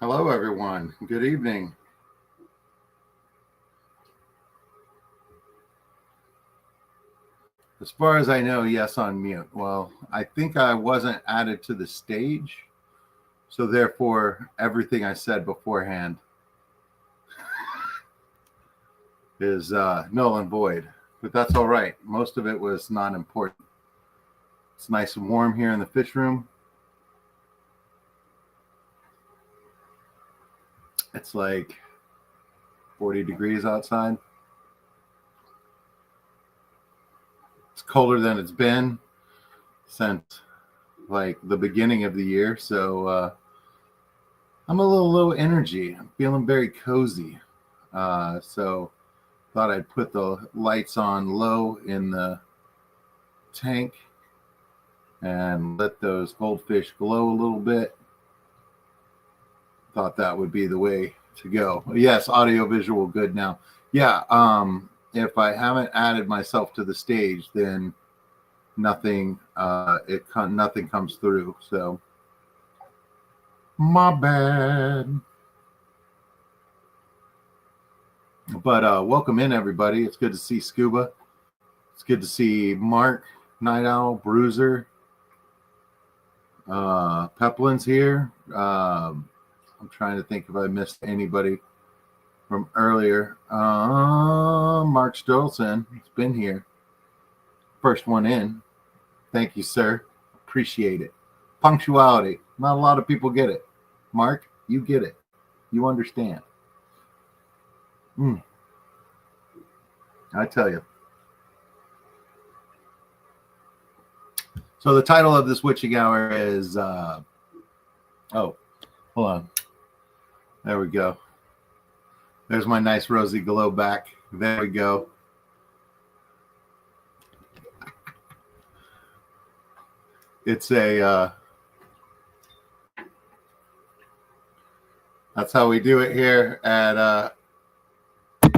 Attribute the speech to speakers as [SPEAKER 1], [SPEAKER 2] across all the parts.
[SPEAKER 1] Hello, everyone. Good evening. As far as I know, yes, on mute. Well, I think I wasn't added to the stage, so therefore, everything I said beforehand is null and void. But that's all right. Most of it was not important. It's nice and warm here in the fish room. It's like 40 degrees outside. It's colder than it's been since like the beginning of the year. So I'm a little low energy. I'm feeling very cozy. So thought I'd put the lights on low in the tank and let those goldfish glow a little bit. Thought that would be the way to go. Yes, audio visual good now. Yeah, if I haven't added myself to the stage, then nothing nothing comes through. So my bad. But welcome in, everybody. It's good to see Scuba. It's good to see Mark, Night Owl, Bruiser. Peplin's here. I'm trying to think if I missed anybody from earlier. Mark Stolzen has been here. First one in. Thank you, sir. Appreciate it. Punctuality. Not a lot of people get it. Mark, you get it. You understand. I tell you. So the title of this witching hour is oh, hold on. There we go. There's my nice rosy glow back. There we go. It's a that's how we do it here at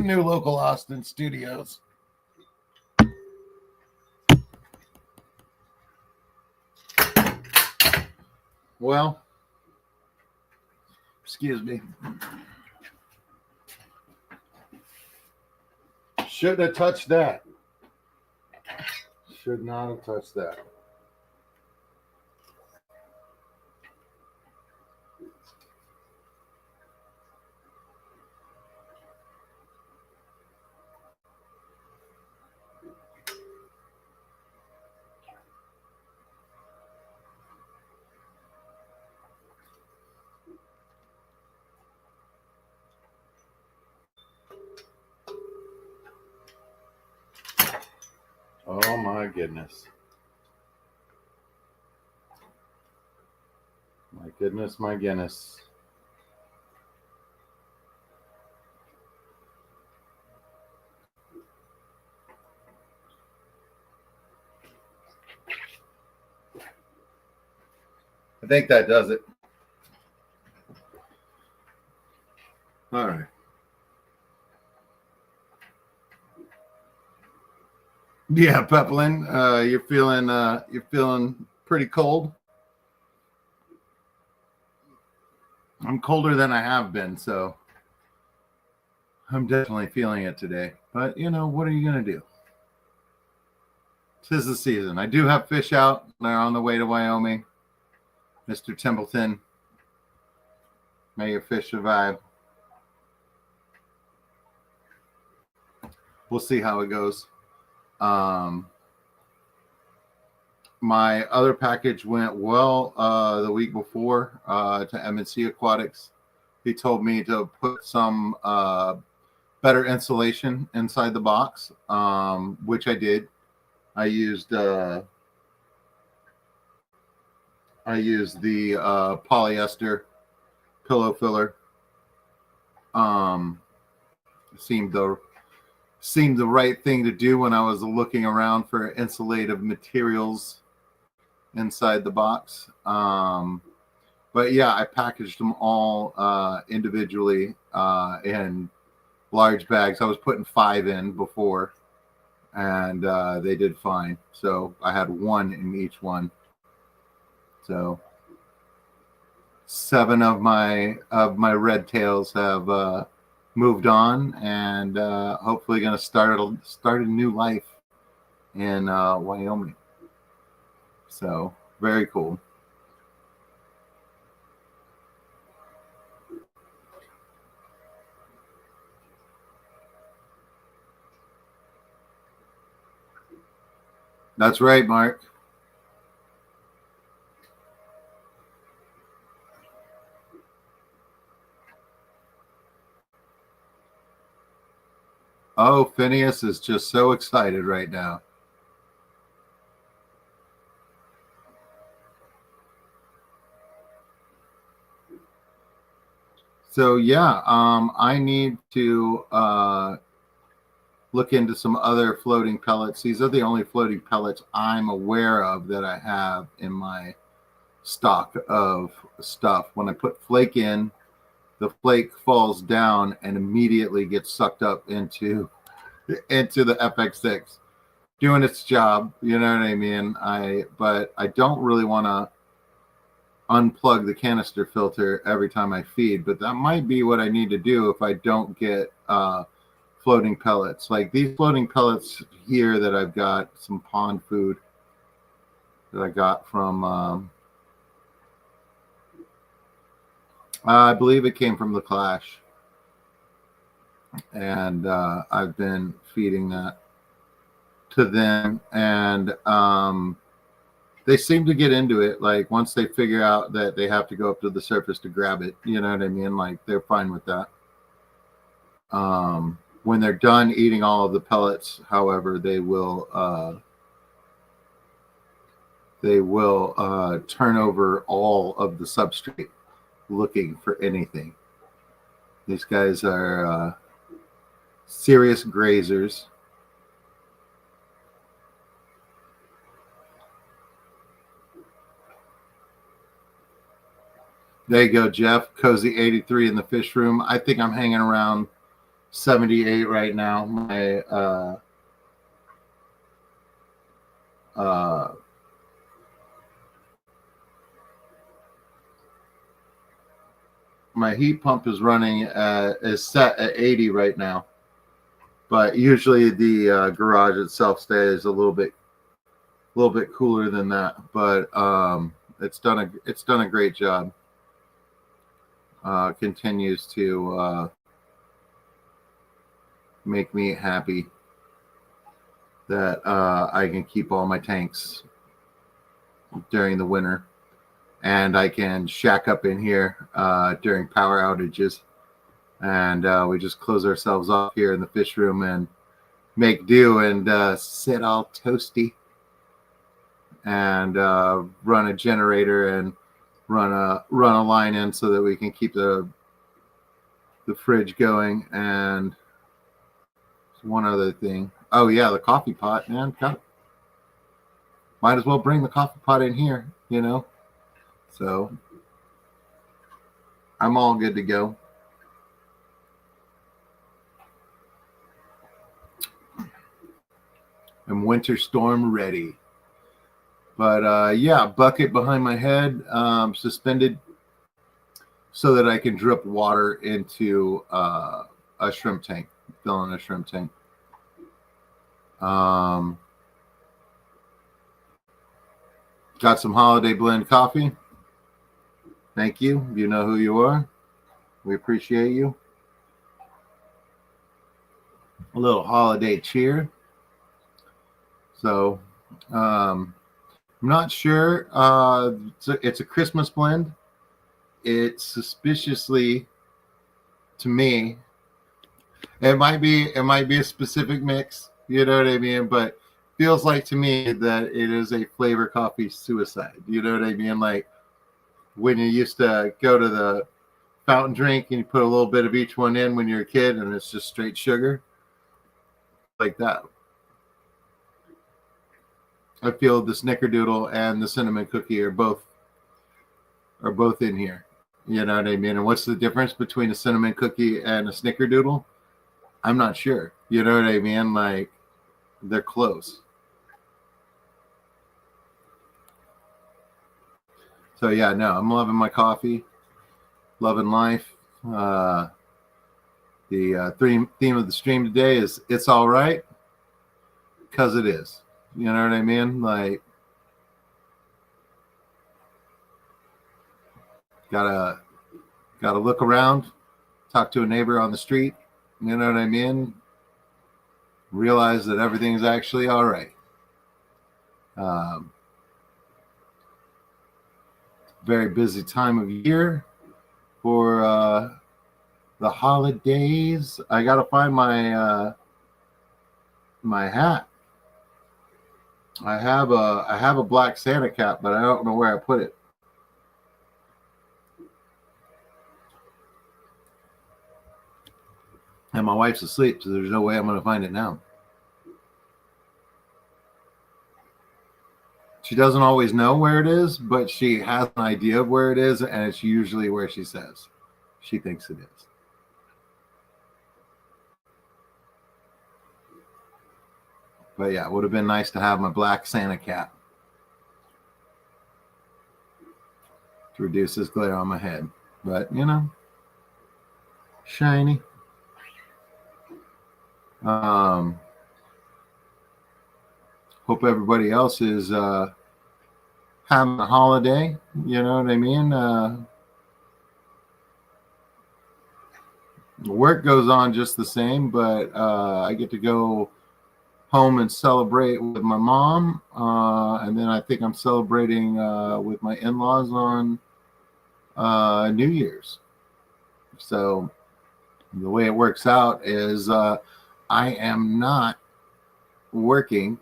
[SPEAKER 1] New Local Austin Studios. Well, excuse me. Shouldn't have touched that. Should not have touched that. Oh my goodness. My goodness, my goodness. I think that does it. All right. Yeah, Peplin, you're feeling pretty cold. I'm colder than I have been, so I'm definitely feeling it today. But you know, what are you gonna do? This is the season. I do have fish out. They're on the way to Wyoming. Mr. Templeton, may your fish survive. We'll see how it goes. My other package went well the week before to M&C Aquatics. He told me to put some better insulation inside the box, which I did. I used the polyester pillow filler. Seemed the right thing to do when I was looking around for insulative materials inside the box. But yeah, I packaged them all individually in large bags. I was putting 5 in before, and they did fine. So I had 1 in each one. So 7 of my red tails have moved on, and hopefully going to start a new life in Wyoming. So very cool. That's right, Mark. Oh, Phineas is just so excited right now. So yeah, I need to look into some other floating pellets. These are the only floating pellets I'm aware of that I have in my stock of stuff. When I put flake in, the flake falls down and immediately gets sucked up into the FX6, doing its job. You know what I mean? But I don't really want to unplug the canister filter every time I feed, but that might be what I need to do if I don't get floating pellets. Like these floating pellets here that I've got, some pond food that I got from, I believe it came from the Clash. And I've been feeding that to them. And they seem to get into it. Like once they figure out that they have to go up to the surface to grab it, you know what I mean? Like they're fine with that. When they're done eating all of the pellets, however, they will turn over all of the substrate looking for anything. These guys are serious grazers. There you go, Jeff. Cozy 83 in the fish room. I think I'm hanging around 78 right now. My heat pump is running is set at 80 right now, but usually the garage itself stays a little bit cooler than that. But it's done a great job. Continues to make me happy that I can keep all my tanks during the winter, and I can shack up in here during power outages, and we just close ourselves off here in the fish room and make do and sit all toasty and run a generator and run a line in so that we can keep the fridge going. And one other thing. Oh yeah, the coffee pot, man. Might as well bring the coffee pot in here, you know. So I'm all good to go. I'm winter storm ready. But yeah, bucket behind my head, suspended so that I can drip water into a shrimp tank, fill in a shrimp tank. Got some holiday blend coffee. Thank you. You know who you are. We appreciate you. A little holiday cheer. So, I'm not sure. It's a Christmas blend. It's suspiciously, to me, it might be a specific mix. You know what I mean? But feels like to me that it is a flavor coffee suicide. You know what I mean? Like when you used to go to the fountain drink and you put a little bit of each one in when you're a kid and it's just straight sugar. Like that. I feel the snickerdoodle and the cinnamon cookie are both in here. You know what I mean? And what's the difference between a cinnamon cookie and a snickerdoodle? I'm not sure. You know what I mean? Like they're close. So yeah, no, I'm loving my coffee. loving life. The theme of the stream today is "It's All Right," because it is. You know what I mean? Like, gotta look around, talk to a neighbor on the street. You know what I mean? Realize that everything's actually all right. Very busy time of year for the holidays. I gotta find my my hat. I have a black Santa cap, but I don't know where I put it. And my wife's asleep, so there's no way I'm going to find it now. She doesn't always know where it is, but she has an idea of where it is, and it's usually where she says she thinks it is. But yeah, it would have been nice to have my black Santa cap to reduce this glare on my head. But, you know, shiny. Hope everybody else is having a holiday. You know what I mean? Work goes on just the same, but I get to go home and celebrate with my mom. And then I think I'm celebrating with my in-laws on New Year's. So the way it works out is I am not working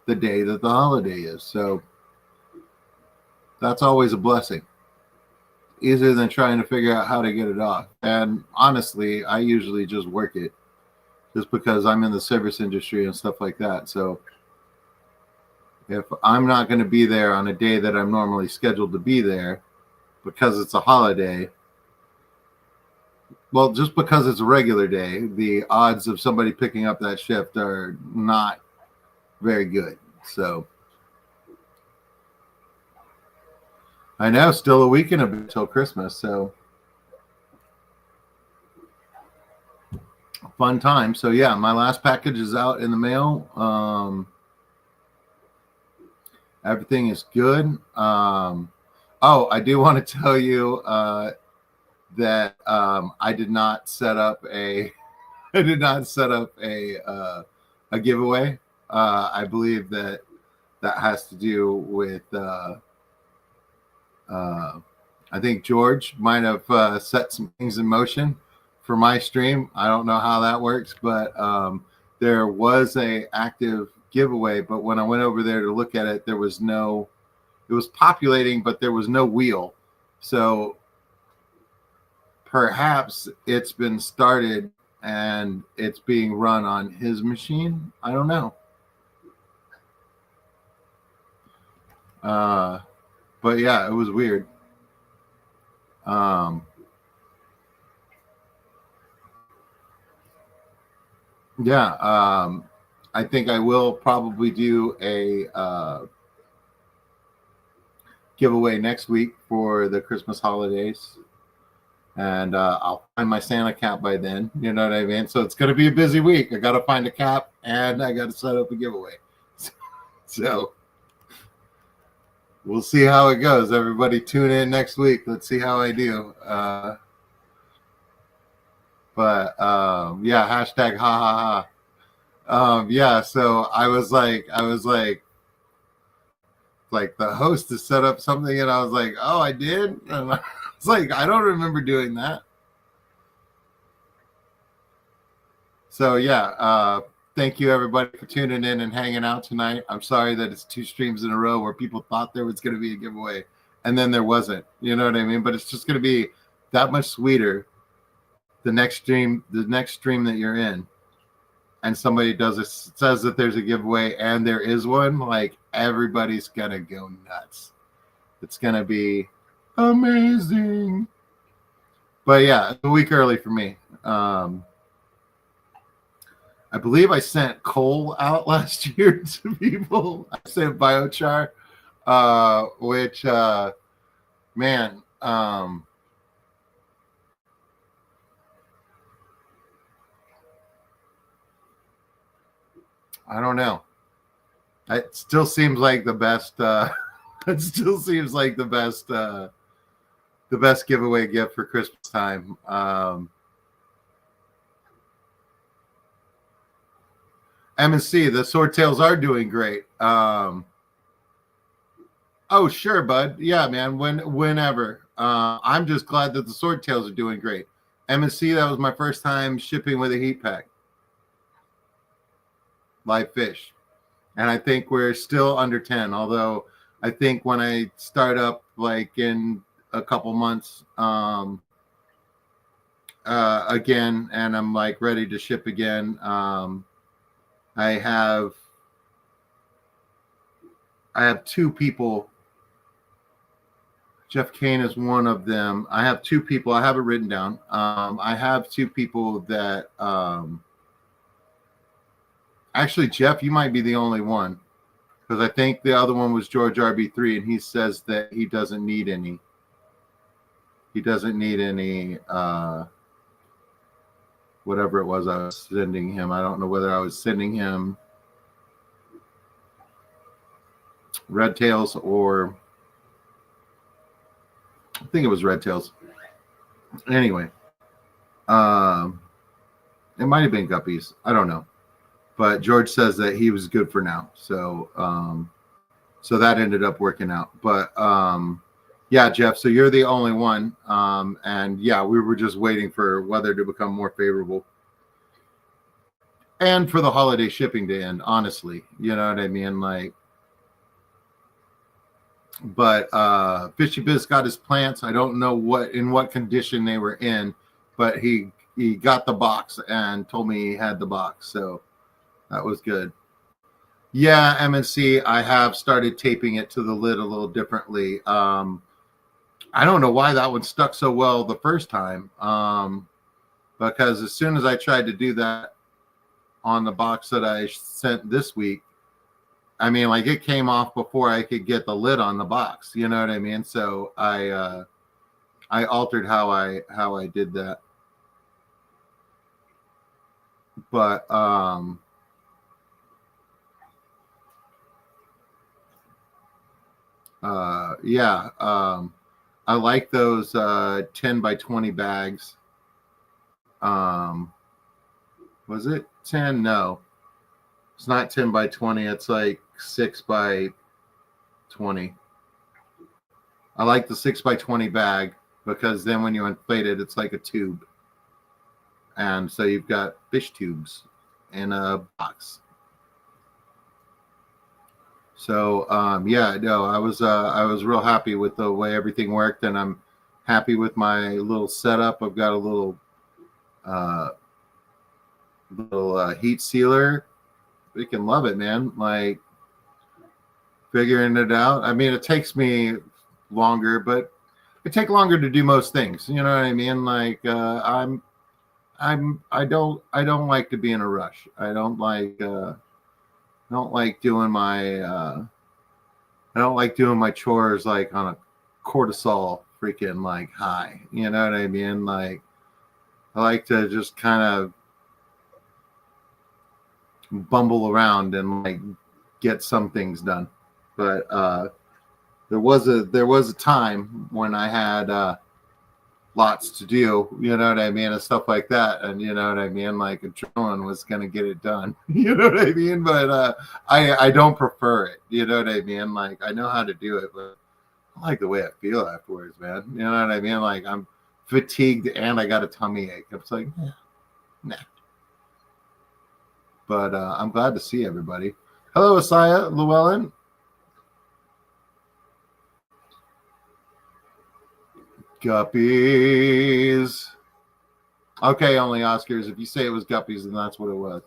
[SPEAKER 1] the day that the holiday is. So that's always a blessing. Easier than trying to figure out how to get it off. And honestly, I usually just work it just because I'm in the service industry and stuff like that. So if I'm not going to be there on a day that I'm normally scheduled to be there because it's a holiday, well, just because it's a regular day, the odds of somebody picking up that shift are not very good. So I know, still a week and a bit until Christmas. So fun time. So yeah, my last package is out in the mail. Everything is good. Oh, I do want to tell you that I did not set up a a giveaway. I believe that has to do with I think George might have set some things in motion for my stream. I don't know how that works, but there was a active giveaway. But when I went over there to look at it, there was no. It was populating, but there was no wheel. So perhaps it's been started and it's being run on his machine. I don't know. But yeah, it was weird. Yeah, I think I will probably do a giveaway next week for the Christmas holidays. And I'll find my Santa cap by then. You know what I mean? So it's going to be a busy week. I got to find a cap and I got to set up a giveaway. So we'll see how it goes. Everybody tune in next week. Let's see how I do. But yeah, hashtag ha ha ha. Yeah, so I was like the host has set up something, and I was like, oh, I did? And I was like, I don't remember doing that. So yeah, thank you everybody for tuning in and hanging out tonight. I'm sorry that it's 2 streams in a row where people thought there was going to be a giveaway and then there wasn't. You know what I mean? But it's just going to be that much sweeter the next stream that you're in, and somebody says that there's a giveaway and there is one, like everybody's gonna go nuts. It's gonna be amazing. But yeah, a week early for me. I believe I sent coal out last year to people. I sent biochar, which man, I don't know. It still seems like the best. It still seems like the best giveaway gift for Christmas time. M&C, the Swordtails are doing great. Oh, sure, bud. Yeah, man. Whenever. I'm just glad that the Swordtails are doing great. M&C, that was my first time shipping with a heat pack. Live fish. And I think we're still under 10, although I think when I start up like in a couple months again, and I'm like ready to ship again, I have two people. Jeff Kane is one of them. I have two people. I have it written down. I have two people that actually, Jeff, you might be the only one, because I think the other one was George RB3, and he says that he doesn't need any. He doesn't need any whatever it was I was sending him. I don't know whether I was sending him Red Tails or I think it was Red Tails. Anyway, it might have been Guppies. I don't know. But George says that he was good for now. So so that ended up working out. But yeah, Jeff, so you're the only one. And yeah, we were just waiting for weather to become more favorable. And for the holiday shipping to end, honestly. You know what I mean? Like, but Fishy Biz got his plants. I don't know what condition they were in, but he got the box and told me he had the box. So that was good. Yeah, M&C, I have started taping it to the lid a little differently. I don't know why that one stuck so well the first time, because as soon as I tried to do that on the box that I sent this week, I mean, like it came off before I could get the lid on the box. You know what I mean? So I altered how I did that. But yeah, I like those 10 by 20 bags. Was it 10? No, it's not 10 by 20. It's like 6 by 20. I like the 6 by 20 bag because then when you inflate it, it's like a tube. And so you've got fish tubes in a box. So yeah, no, I was real happy with the way everything worked, and I'm happy with my little setup. I've got a little heat sealer. We can love it, man. Like figuring it out. I mean, it takes me longer, but it takes longer to do most things. You know what I mean? Like I don't like to be in a rush. I don't like doing my chores like on a cortisol freaking like high. You know what I mean? Like I like to just kind of bumble around and like get some things done. But there was a time when I had lots to do, you know what I mean, and stuff like that. And you know what I mean, like adrenaline was gonna get it done. You know what I mean? But I don't prefer it. You know what I mean? Like I know how to do it, but I like the way I feel afterwards, man. You know what I mean? Like I'm fatigued and I got a tummy ache. It's like, nah. But I'm glad to see everybody. Hello, Asaya Llewellyn. Guppies. Okay, only Oscars. If you say it was Guppies, then that's what it was.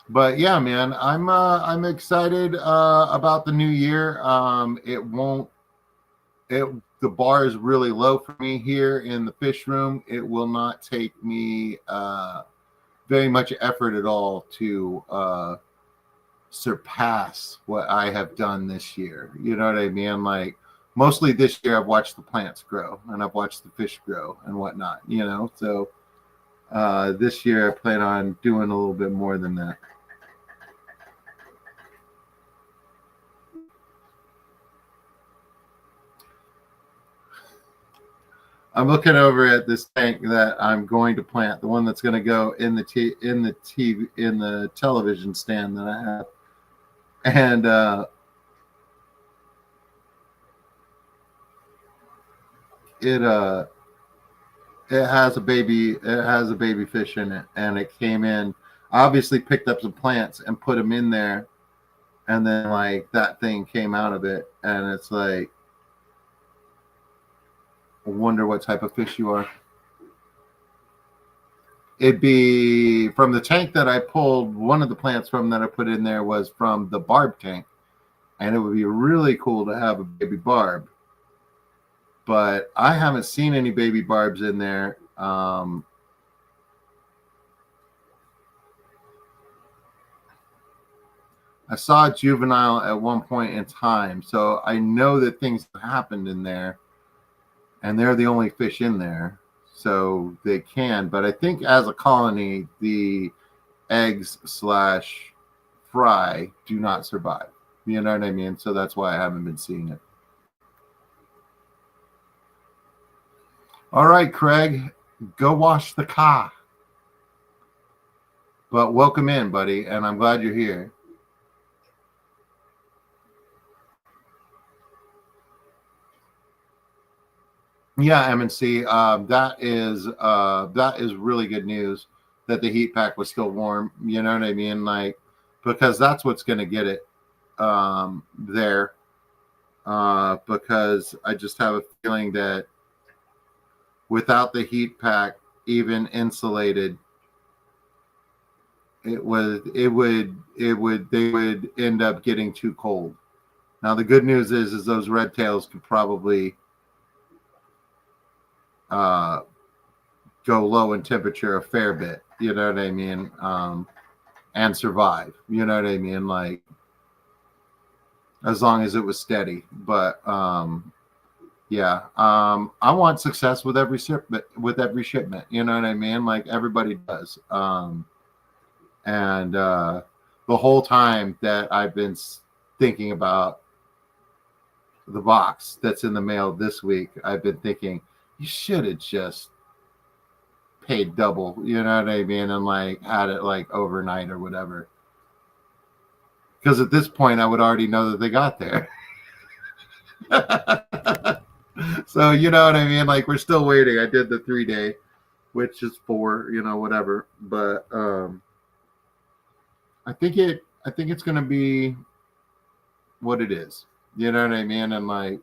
[SPEAKER 1] But yeah, man, I'm excited about the new year. The bar is really low for me here in the fish room. It will not take me very much effort at all to surpass what I have done this year. You know what I mean? Like mostly this year I've watched the plants grow and I've watched the fish grow and whatnot, you know. So This year I plan on doing a little bit more than that. I'm looking over at this tank that I'm going to plant, the one that's going to go in the TV in the television stand that I have, and it it has a baby fish in it, and it came in. I obviously picked up some plants and put them in there, and then like that thing came out of it, and it's like, I wonder what type of fish you are. It'd be from the tank that I pulled. One of the plants from that I put in there was from the barb tank, and it would be really cool to have a baby barb. But I haven't seen any baby barbs in there. I saw a juvenile at one point in time, so I know that things happened in there, and they're the only fish in there, so they can. But I think as a colony, the eggs slash fry do not survive. You know what I mean? So that's why I haven't been seeing it. All right, Craig, go wash the car. But welcome in, buddy, and I'm glad you're here. Yeah, MNC, that is really good news that the heat pack was still warm. You know what I mean? Like, because that's what's going to get it there. Because I just have a feeling that without the heat pack, even insulated, they would end up getting too cold. Now the good news is those red tails could probably go low in temperature a fair bit. You know what I mean? And survive. You know what I mean? Like, as long as it was steady. But yeah, I want success with every shipment. You know what I mean? Like everybody does. And the whole time that I've been thinking about the box that's in the mail this week, I've been thinking you should have just paid double. You know what I mean? And like had it like overnight or whatever. Because at this point, I would already know that they got there. So you know what I mean? Like we're still waiting. I did the 3 day, which is 4, whatever. But I think it's gonna be what it is. You know what I mean? And like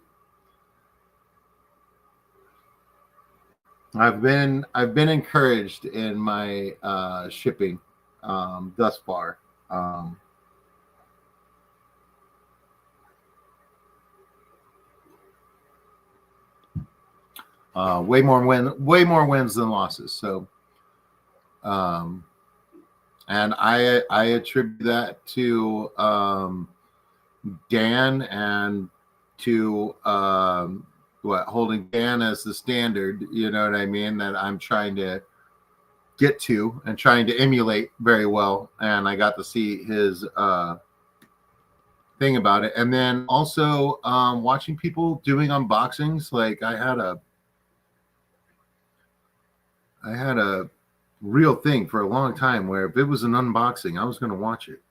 [SPEAKER 1] I've been encouraged in my shipping thus far. Way more wins than losses. So, and I attribute that to Dan and to holding Dan as the standard. You know what I mean? That I'm trying to get to and trying to emulate very well. And I got to see his thing about it, and then also watching people doing unboxings. Like I had a real thing for a long time where if it was an unboxing, I was going to watch it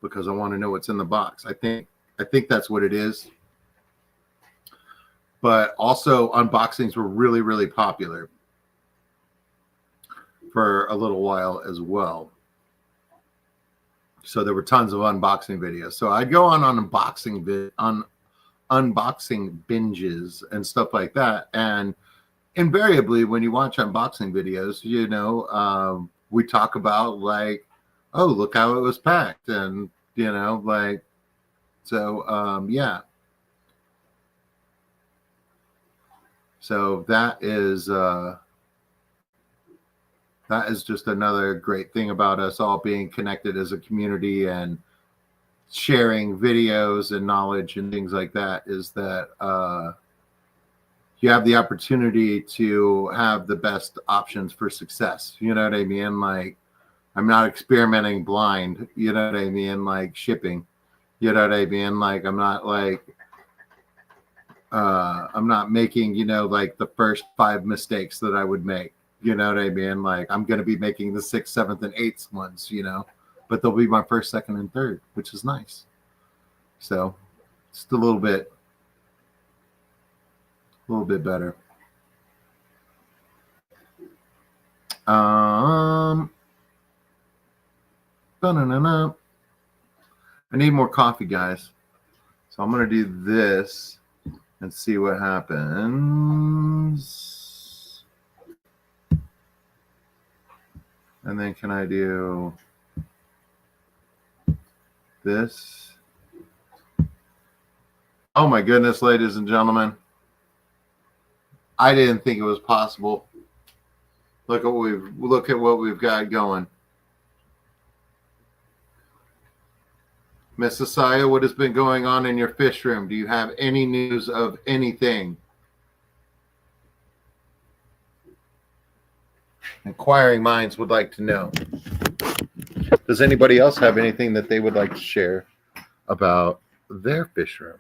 [SPEAKER 1] because I want to know what's in the box. I think that's what it is. But also unboxings were really, really popular for a little while as well. So there were tons of unboxing videos. So I'd go on unboxing binges and stuff like that. And invariably, when you watch unboxing videos, we talk about like, oh, look how it was packed, and like, so yeah. So that is just another great thing about us all being connected as a community and sharing videos and knowledge and things like that, is that you have the opportunity to have the best options for success. You know what I mean? Like, I'm not experimenting blind. You know what I mean? Like shipping. You know what I mean? Like, I'm not making, like the first 5 mistakes that I would make. You know what I mean? Like, I'm going to be making the 6th, 7th, and 8th ones, but they'll be my first, second, and third, which is nice. So just a little bit better. I need more coffee, guys. So I'm going to do this and see what happens. And then can I do this? Oh my goodness, ladies and gentlemen. I didn't think it was possible. Look at what we've got going. Miss Asaya, what has been going on in your fish room? Do you have any news of anything? Inquiring minds would like to know. Does anybody else have anything that they would like to share about their fish room?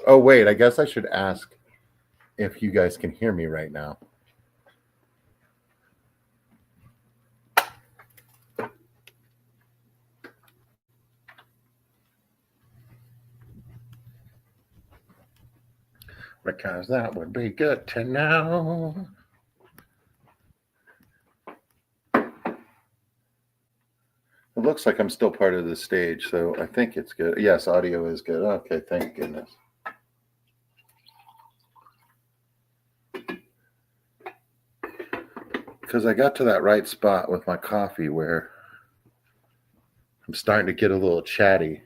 [SPEAKER 1] Oh, wait, I guess I should ask if you guys can hear me right now. Because that would be good to know. It looks like I'm still part of the stage, so I think it's good. Yes, audio is good. Okay, thank goodness. Because I got to that right spot with my coffee where I'm starting to get a little chatty.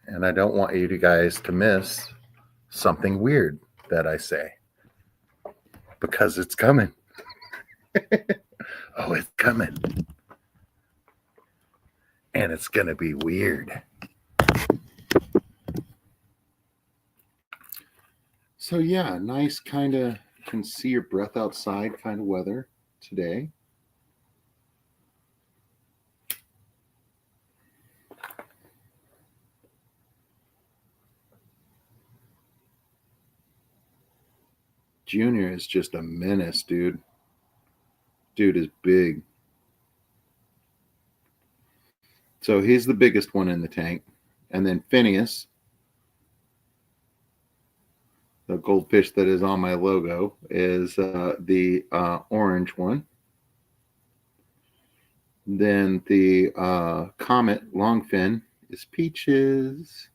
[SPEAKER 1] And I don't want you guys to miss something weird that I say. Because it's coming. Oh, it's coming. And it's going to be weird. So yeah, nice kind of can see your breath outside kind of weather today. Junior is just a menace, dude. Dude is big. So he's the biggest one in the tank. And then Phineas, the goldfish that is on my logo, is the orange one. Then the Comet longfin is Peaches.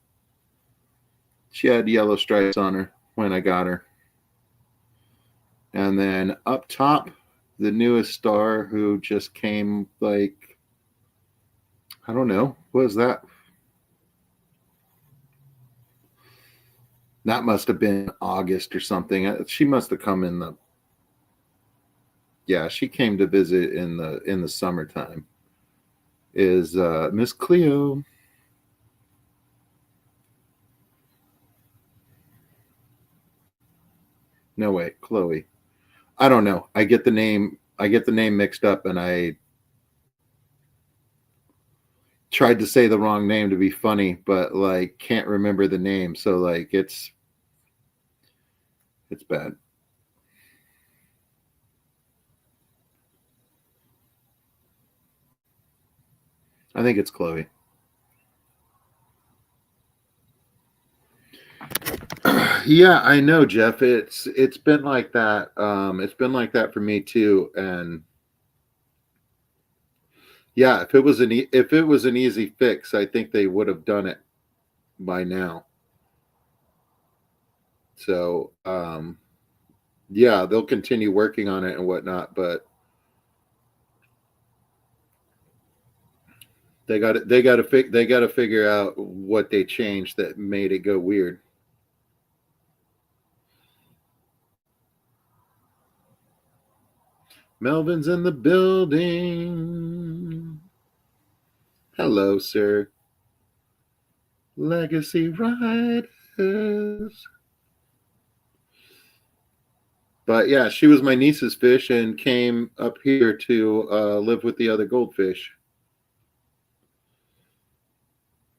[SPEAKER 1] She had yellow stripes on her when I got her. And then up top, the newest star who just came, like, I don't know, what is that? That must have been August or something. She must have come in the, yeah, she came to visit in the summertime. Is Miss Cleo. No, wait, Chloe. I don't know. I get the name mixed up, and I tried to say the wrong name to be funny, but like can't remember the name. So like it's bad. I think it's Chloe. Yeah, I know, Jeff. It's been like that. It's been like that for me too. And yeah, if it was an easy fix, I think they would have done it by now. So yeah, they'll continue working on it and whatnot, but they got to figure out what they changed that made it go weird. Melvin's in the building. Hello, sir. Legacy Riders. But yeah, she was my niece's fish and came up here to live with the other goldfish.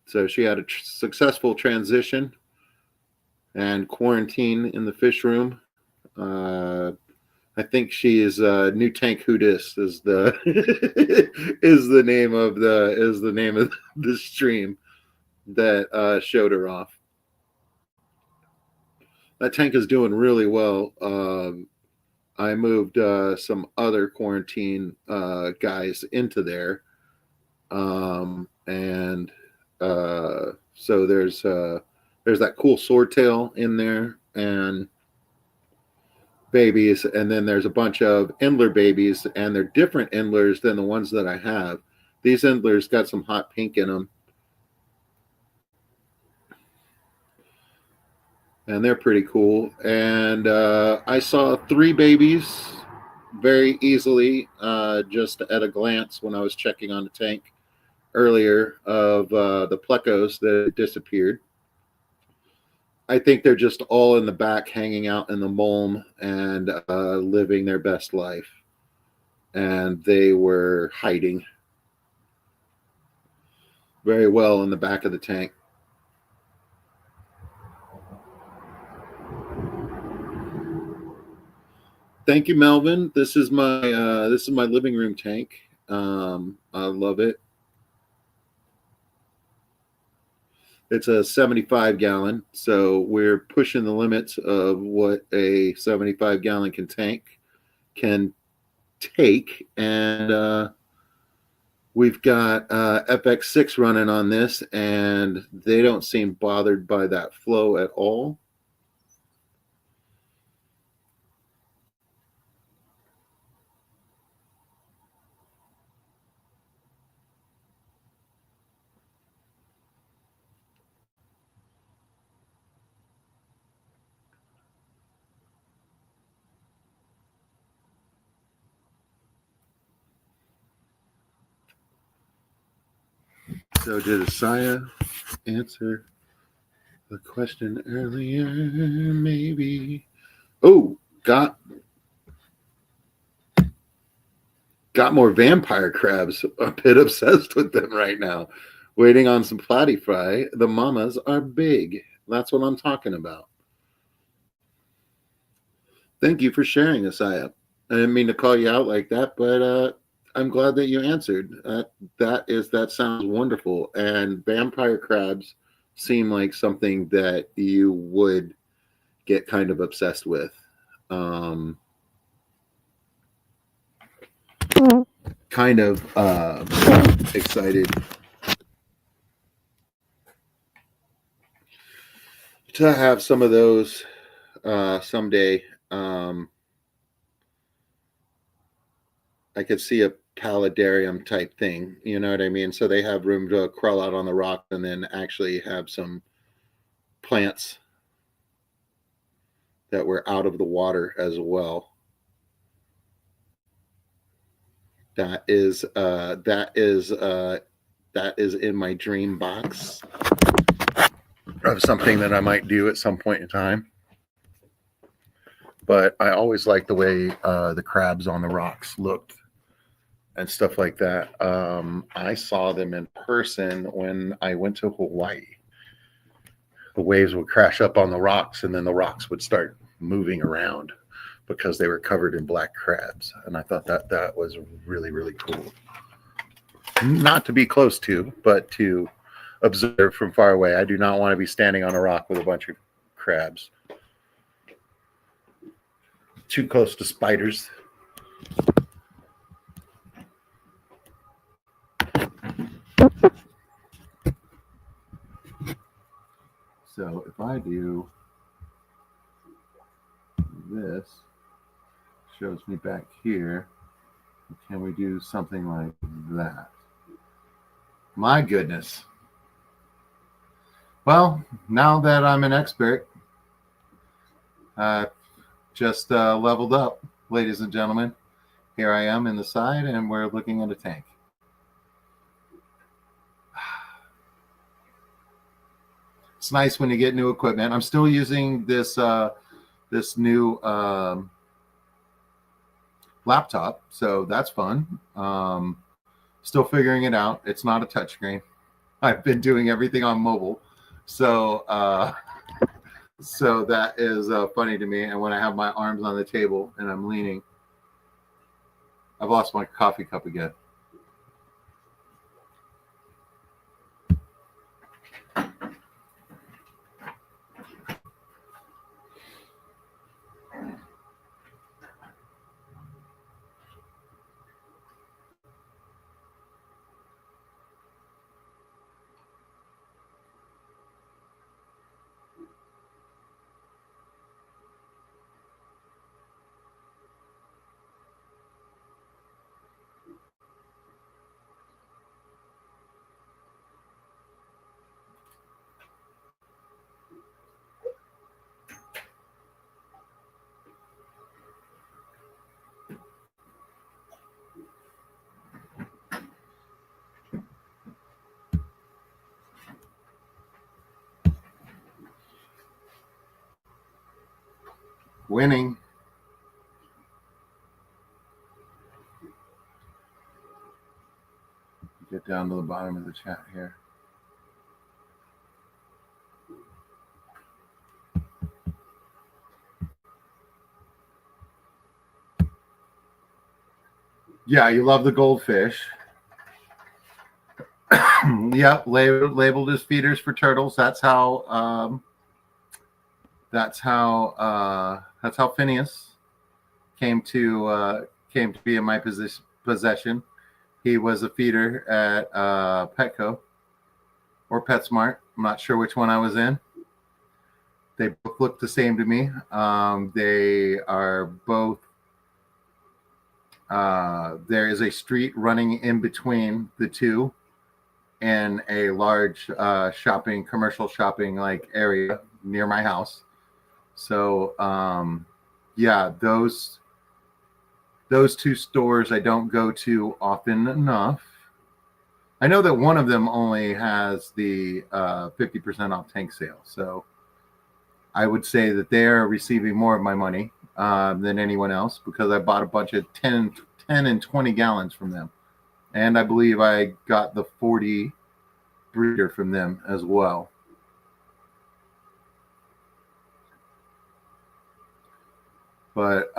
[SPEAKER 1] So she had a successful transition and quarantine in the fish room. I think she is New Tank Hoodis is the is the name of the stream that showed her off. That tank is doing really well. I moved some other quarantine guys into there, and so there's that cool swordtail in there and babies, and then there's a bunch of Endler babies, and they're different Endlers than the ones that I have. These Endlers got some hot pink in them, and they're pretty cool. And I saw 3 babies very easily just at a glance when I was checking on the tank earlier of the plecos that disappeared. I think they're just all in the back hanging out in the mulm and living their best life. And they were hiding very well in the back of the tank. Thank you, Melvin. This is my living room tank. I love it. It's a 75 gallon, so we're pushing the limits of what a 75 gallon can take, and we've got FX6 running on this, and they don't seem bothered by that flow at all. So did Asaya answer the question earlier? Maybe. Oh, got more vampire crabs. A bit obsessed with them right now. Waiting on some platy fry. The mamas are big. That's what I'm talking about. Thank you for sharing, Asaya. I didn't mean to call you out like that, but I'm glad that you answered. That sounds wonderful. And vampire crabs seem like something that you would get kind of obsessed with. Kind of excited to have some of those someday. I could see a paludarium type thing, you know what I mean? So they have room to crawl out on the rock and then actually have some plants that were out of the water as well. That is in my dream box of something that I might do at some point in time. But I always liked the way the crabs on the rocks looked and stuff like that. I saw them in person when I went to Hawaii. The waves would crash up on the rocks, and then the rocks would start moving around because they were covered in black crabs. And I thought that was really, really cool. Not to be close to, but to observe from far away. I do not want to be standing on a rock with a bunch of crabs. Too close to spiders. So if I do this, shows me back here. Can we do something like that? My goodness. Well, now that I'm an expert, just leveled up, ladies and gentlemen. Here I am in the side, and we're looking at a tank. It's nice when you get new equipment. I'm still using this this new laptop, so that's fun. Still figuring it out. It's not a touchscreen. I've been doing everything on mobile, so so that is funny to me. And when I have my arms on the table and I'm leaning, I've lost my coffee cup again. Winning. Get down to the bottom of the chat here. Yeah, you love the goldfish. Yep, labeled as feeders for turtles. That's how. That's how Phineas came to be in my possession. He was a feeder at Petco or PetSmart. I'm not sure which one I was in. They both look the same to me. They are both. There is a street running in between the two, in a large commercial shopping like area near my house. So yeah, those two stores I don't go to often enough. I know that one of them only has the 50% off tank sale, so I would say that they're receiving more of my money than anyone else, because I bought a bunch of 10 and 20 gallons from them, and I believe I got the 40 breeder from them as well. But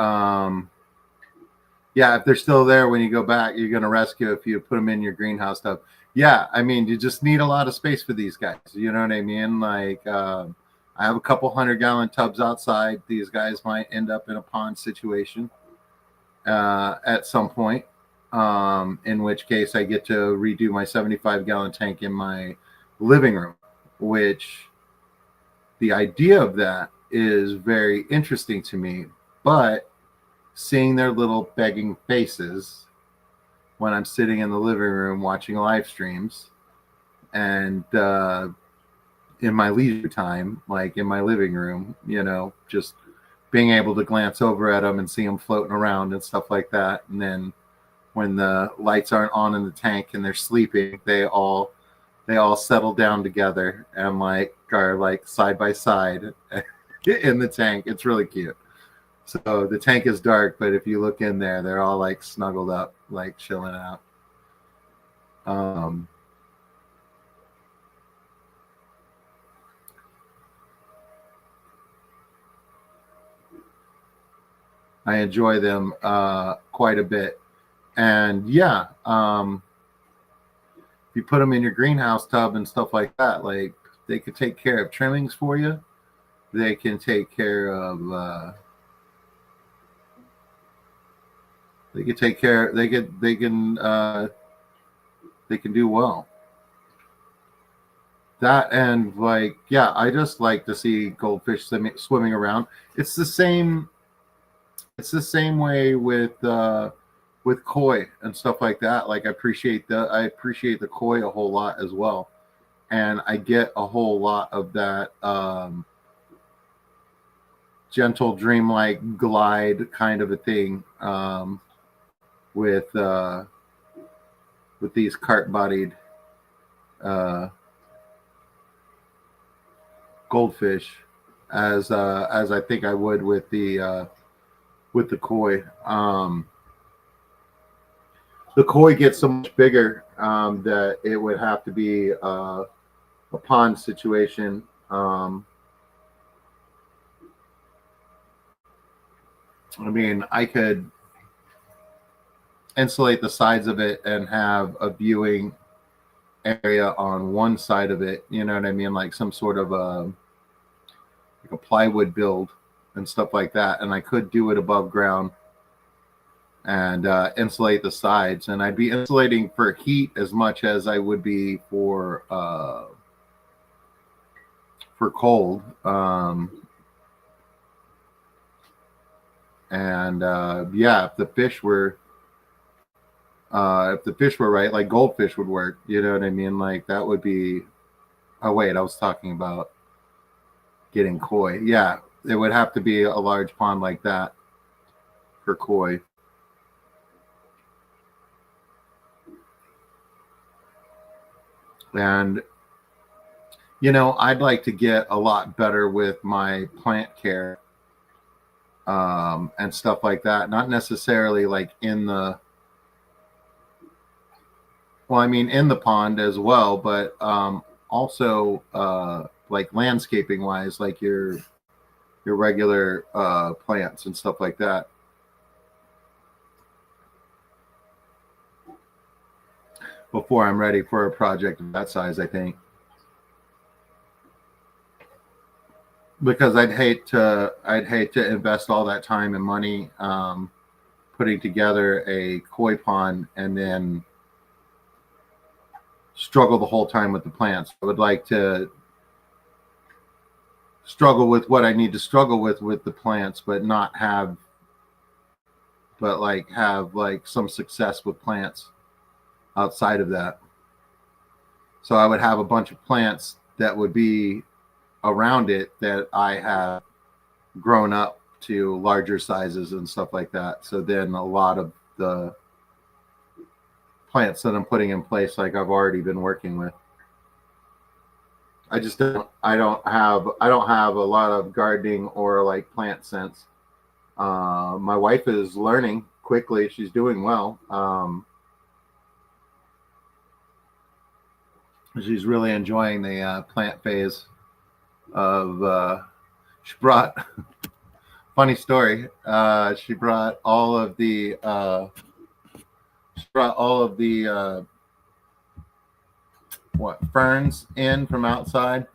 [SPEAKER 1] yeah, if they're still there when you go back, you're going to rescue if you put them in your greenhouse tub. Yeah, I mean, you just need a lot of space for these guys. You know what I mean? Like, I have a couple 100-gallon tubs outside. These guys might end up in a pond situation at some point, in which case I get to redo my 75-gallon tank in my living room, which the idea of that is very interesting to me. But seeing their little begging faces when I'm sitting in the living room watching live streams, and in my leisure time, like in my living room, you know, just being able to glance over at them and see them floating around and stuff like that. And then when the lights aren't on in the tank and they're sleeping, they all settle down together and like are like side by side in the tank. It's really cute. So the tank is dark, but if you look in there, they're all like snuggled up, like chilling out. I enjoy them quite a bit. And yeah, if you put them in your greenhouse tub and stuff like that, like they could take care of trimmings for you. They can take care of. They can take care. They can. They can. They can do well. That, and like, yeah, I just like to see goldfish swimming around. It's the same. It's the same way with koi and stuff like that. Like, I appreciate the koi a whole lot as well, and I get a whole lot of that gentle, dreamlike glide kind of a thing with these cart-bodied goldfish as I think I would with the koi. The koi gets so much bigger that it would have to be a pond situation. I mean, I could insulate the sides of it and have a viewing area on one side of it. You know what I mean? Like some sort of like a plywood build and stuff like that. And I could do it above ground and insulate the sides. And I'd be insulating for heat as much as I would be for cold. Yeah, if the fish were right, like goldfish would work. You know what I mean? Like that would be. Oh wait, I was talking about getting koi. Yeah, it would have to be a large pond like that for koi. And I'd like to get a lot better with my plant care and stuff like that. Not necessarily like in the pond as well, but also like landscaping wise, like your regular plants and stuff like that. Before I'm ready for a project of that size, I think. Because I'd hate to invest all that time and money putting together a koi pond and then struggle the whole time with the plants. I would like to struggle with what I need to struggle with the plants, but have like some success with plants outside of that. So I would have a bunch of plants that would be around it that I have grown up to larger sizes and stuff like that. So then a lot of the plants that I'm putting in place, like I've already been working with. I don't have a lot of gardening or like plant sense. My wife is learning quickly. She's doing well. She's really enjoying the plant phase of. She brought funny story. She brought all of the ferns in from outside.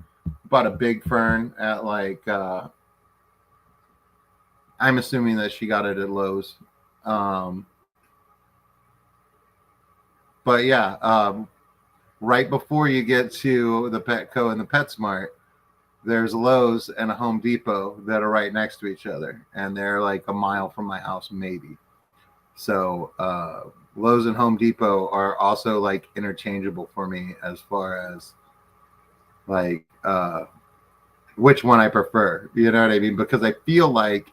[SPEAKER 1] Bought a big fern at like I'm assuming that she got it at Lowe's. Um, but yeah, right before you get to the Petco and the PetSmart, there's Lowe's and a Home Depot that are right next to each other, and they're like a mile from my house, maybe. So Lowe's and Home Depot are also like interchangeable for me as far as like which one I prefer. You know what I mean? Because I feel like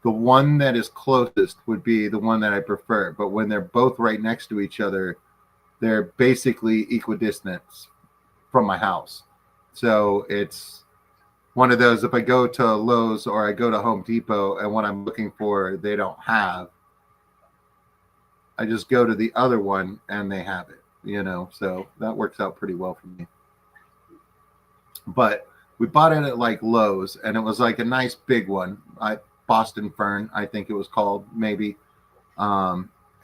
[SPEAKER 1] the one that is closest would be the one that I prefer. But when they're both right next to each other, they're basically equidistant from my house. So it's one of those, if I go to Lowe's or I go to Home Depot and what I'm looking for, they don't have, I just go to the other one and they have it, so that works out pretty well for me. But we bought it at like Lowe's and it was like a nice big one. Boston Fern, I think it was called, maybe.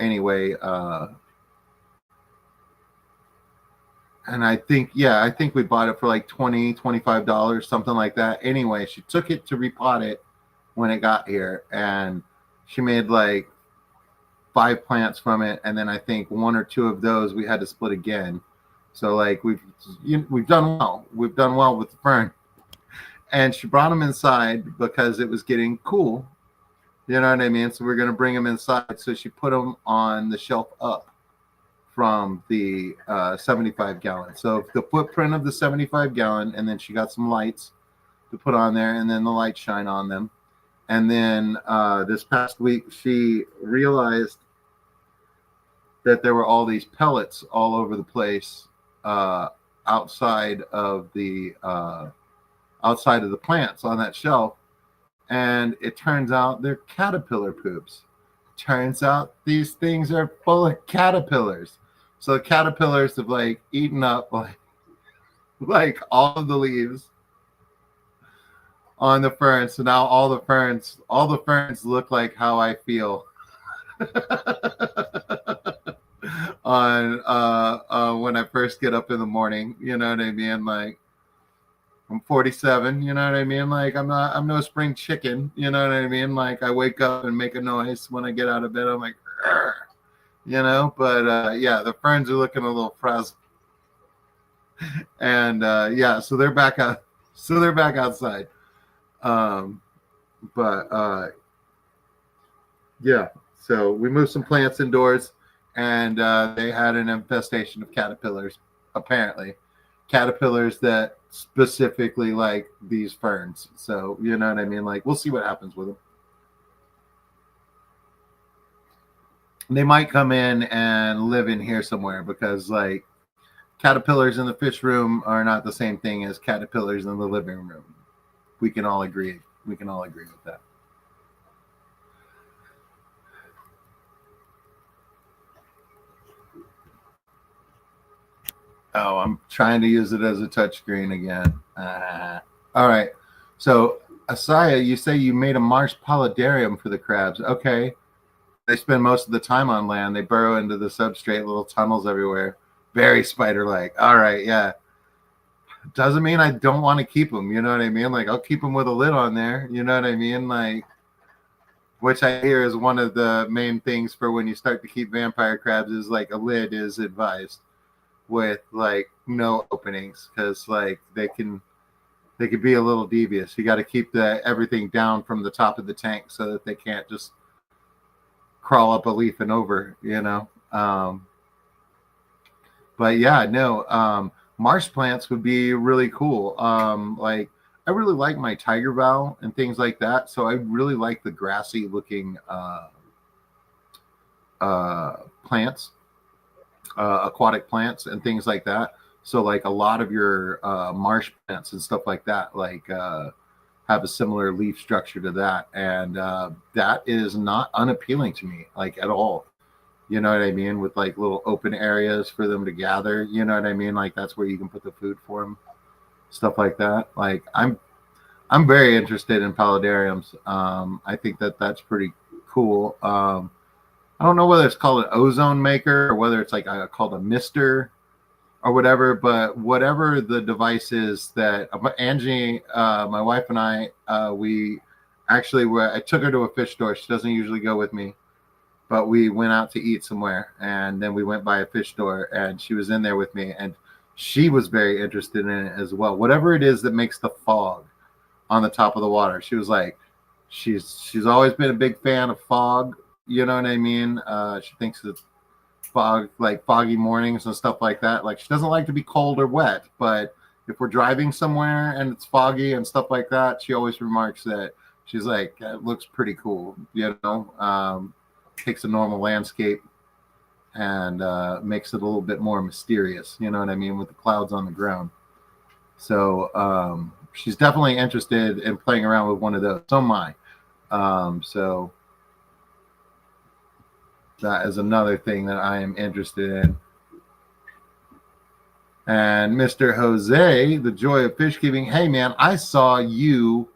[SPEAKER 1] Anyway, and I think we bought it for like $25, something like that. Anyway, she took it to repot it when it got here, and she made like 5 plants from it, and then I think 1 or 2 of those we had to split again. So like we've done well. We've done well with the fern. And she brought them inside because it was getting cool. You know what I mean? So we're going to bring them inside. So she put them on the shelf up from the 75 gallon. So the footprint of the 75 gallon, and then she got some lights to put on there, and then the lights shine on them. And then this past week, she realized that there were all these pellets all over the place outside of the outside of the plants on that shelf, and it turns out they're caterpillar poops. Turns out these things are full of caterpillars. So the caterpillars have like eaten up like all of the leaves on the ferns. So now all the ferns look like how I feel on when I first get up in the morning. You know what I mean? Like, I'm 47, you know what I mean? Like, I'm no spring chicken, you know what I mean? Like, I wake up and make a noise when I get out of bed. I'm like, "Arr," you know, but yeah, the ferns are looking a little frazzled. And yeah, so they're back out. So they're back outside. But yeah, so we moved some plants indoors, and they had an infestation of caterpillars, apparently. Caterpillars that specifically like these ferns. So, you know what I mean? Like, we'll see what happens with them. They might come in and live in here somewhere because, like, caterpillars in the fish room are not the same thing as caterpillars in the living room. We can all agree. We can all agree with that. Oh, I'm trying to use it as a touchscreen again. All right. So, Asaya, you say you made a marsh paludarium for the crabs. Okay. They spend most of the time on land. They burrow into the substrate, little tunnels everywhere. Very spider-like. All right, yeah. Doesn't mean I don't want to keep them. You know what I mean? Like, I'll keep them with a lid on there. You know what I mean? Like, which I hear is one of the main things for when you start to keep vampire crabs is like a lid is advised with like no openings because like they can be a little devious. You got to keep everything down from the top of the tank so that they can't just crawl up a leaf and over, you know. But yeah, no, marsh plants would be really cool. Like, I really like my tiger vow and things like that. So I really like the grassy looking plants, aquatic plants and things like that. So like a lot of your marsh plants and stuff like that, like have a similar leaf structure to that. And that is not unappealing to me, like at all. You know what I mean? With like little open areas for them to gather. You know what I mean? Like that's where you can put the food for them, stuff like that. Like I'm very interested in paludariums. I think that's pretty cool. I don't know whether it's called an ozone maker or whether it's like called a mister or whatever, but whatever the device is that Angie, my wife and I, we actually I took her to a fish store. She doesn't usually go with me, but we went out to eat somewhere and then we went by a fish store and she was in there with me and she was very interested in it as well. Whatever it is that makes the fog on the top of the water. She was like, she's always been a big fan of fog. You know what I mean? She thinks it's fog, like foggy mornings and stuff like that. Like she doesn't like to be cold or wet, but if we're driving somewhere and it's foggy and stuff like that, she always remarks that she's like, it looks pretty cool. You know, takes a normal landscape and makes it a little bit more mysterious. You know what I mean? With the clouds on the ground. So she's definitely interested in playing around with one of those. So am I. So that is another thing that I am interested in. And Mr. Jose, the joy of fish keeping. Hey man, I saw you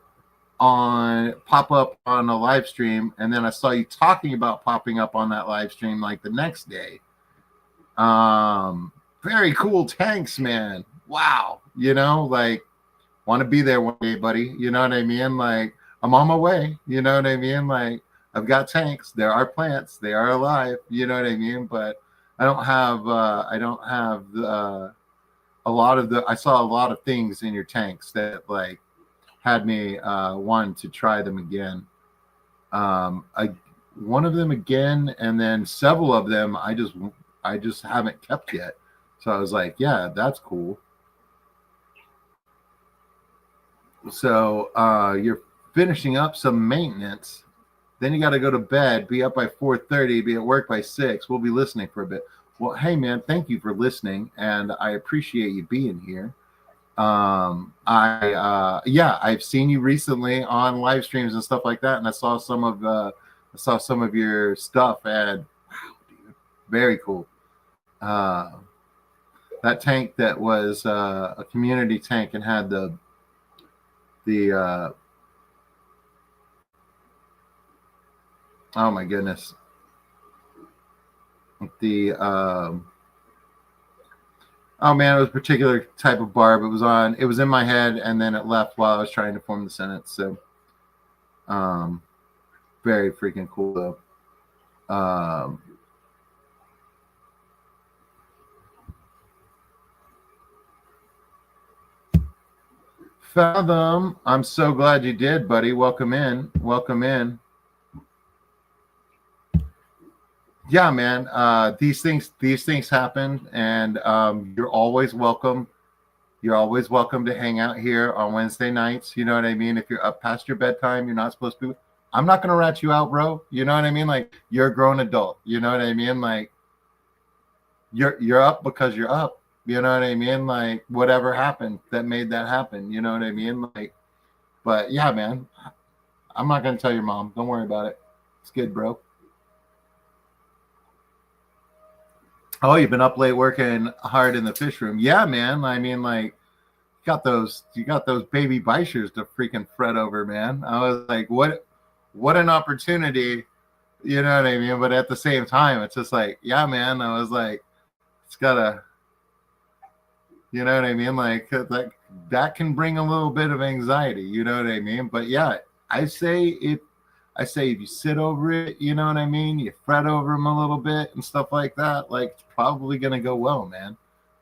[SPEAKER 1] pop up on a live stream, and then I saw you talking about popping up on that live stream like the next day. Very cool tanks, man. Wow. You know, like want to be there one day, buddy. You know what I mean? Like I'm on my way. You know what I mean? Like I've got tanks. There are plants. They are alive. You know what I mean? But I don't have a lot of I saw a lot of things in your tanks that like had me wanting to try them again. One of them again, and then several of them I just haven't kept yet. So I was like, yeah, that's cool. So you're finishing up some maintenance. Then you got to go to bed, be up by 4:30, be at work by 6. We'll be listening for a bit. Well, hey, man, thank you for listening, and I appreciate you being here. I've seen you recently on live streams and stuff like that, and I saw some of your stuff, and wow, dude, very cool. That tank that was a community tank and had the oh my goodness, the oh man, it was a particular type of barb. It was in my head, and then it left while I was trying to form the sentence. So, very freaking cool though. Fathom, I'm so glad you did, buddy. Welcome in. Welcome in. Yeah, man. These things happen, and you're always welcome. You're always welcome to hang out here on Wednesday nights. You know what I mean? If you're up past your bedtime, you're not supposed to be. I'm not gonna rat you out, bro. You know what I mean? Like, you're a grown adult. You know what I mean? Like, you're up because you're up. You know what I mean? Like, whatever happened that made that happen. You know what I mean? Like, but yeah, man. I'm not gonna tell your mom. Don't worry about it. It's good, bro. Oh, you've been up late working hard in the fish room. Yeah, man. I mean, like, you got those baby bishers to freaking fret over, man. I was like, what an opportunity, you know what I mean? But at the same time, it's just like, yeah, man. I was like, it's gotta, you know what I mean? Like, that can bring a little bit of anxiety, you know what I mean? But yeah, I say if you sit over it, you know what I mean? You fret over them a little bit and stuff like that, like, it's probably gonna go well, man.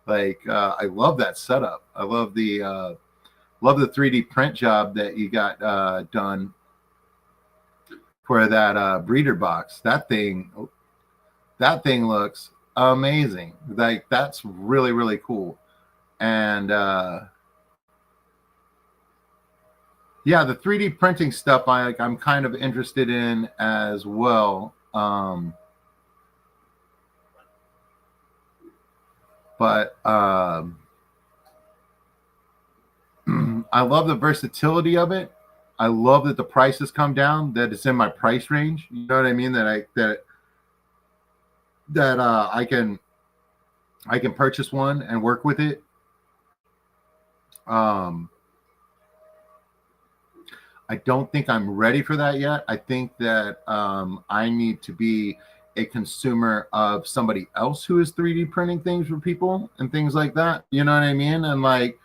[SPEAKER 1] Like, I love that setup. I love the 3D print job that you got done for that breeder box. That thing looks amazing. Like, that's really, really cool. And yeah, the 3D printing stuff I'm kind of interested in as well. But I love the versatility of it. I love that the prices come down, that it's in my price range. You know what I mean? That I can purchase one and work with it. I don't think I'm ready for that yet. I think that I need to be a consumer of somebody else who is 3D printing things for people and things like that. You know what I mean? And like,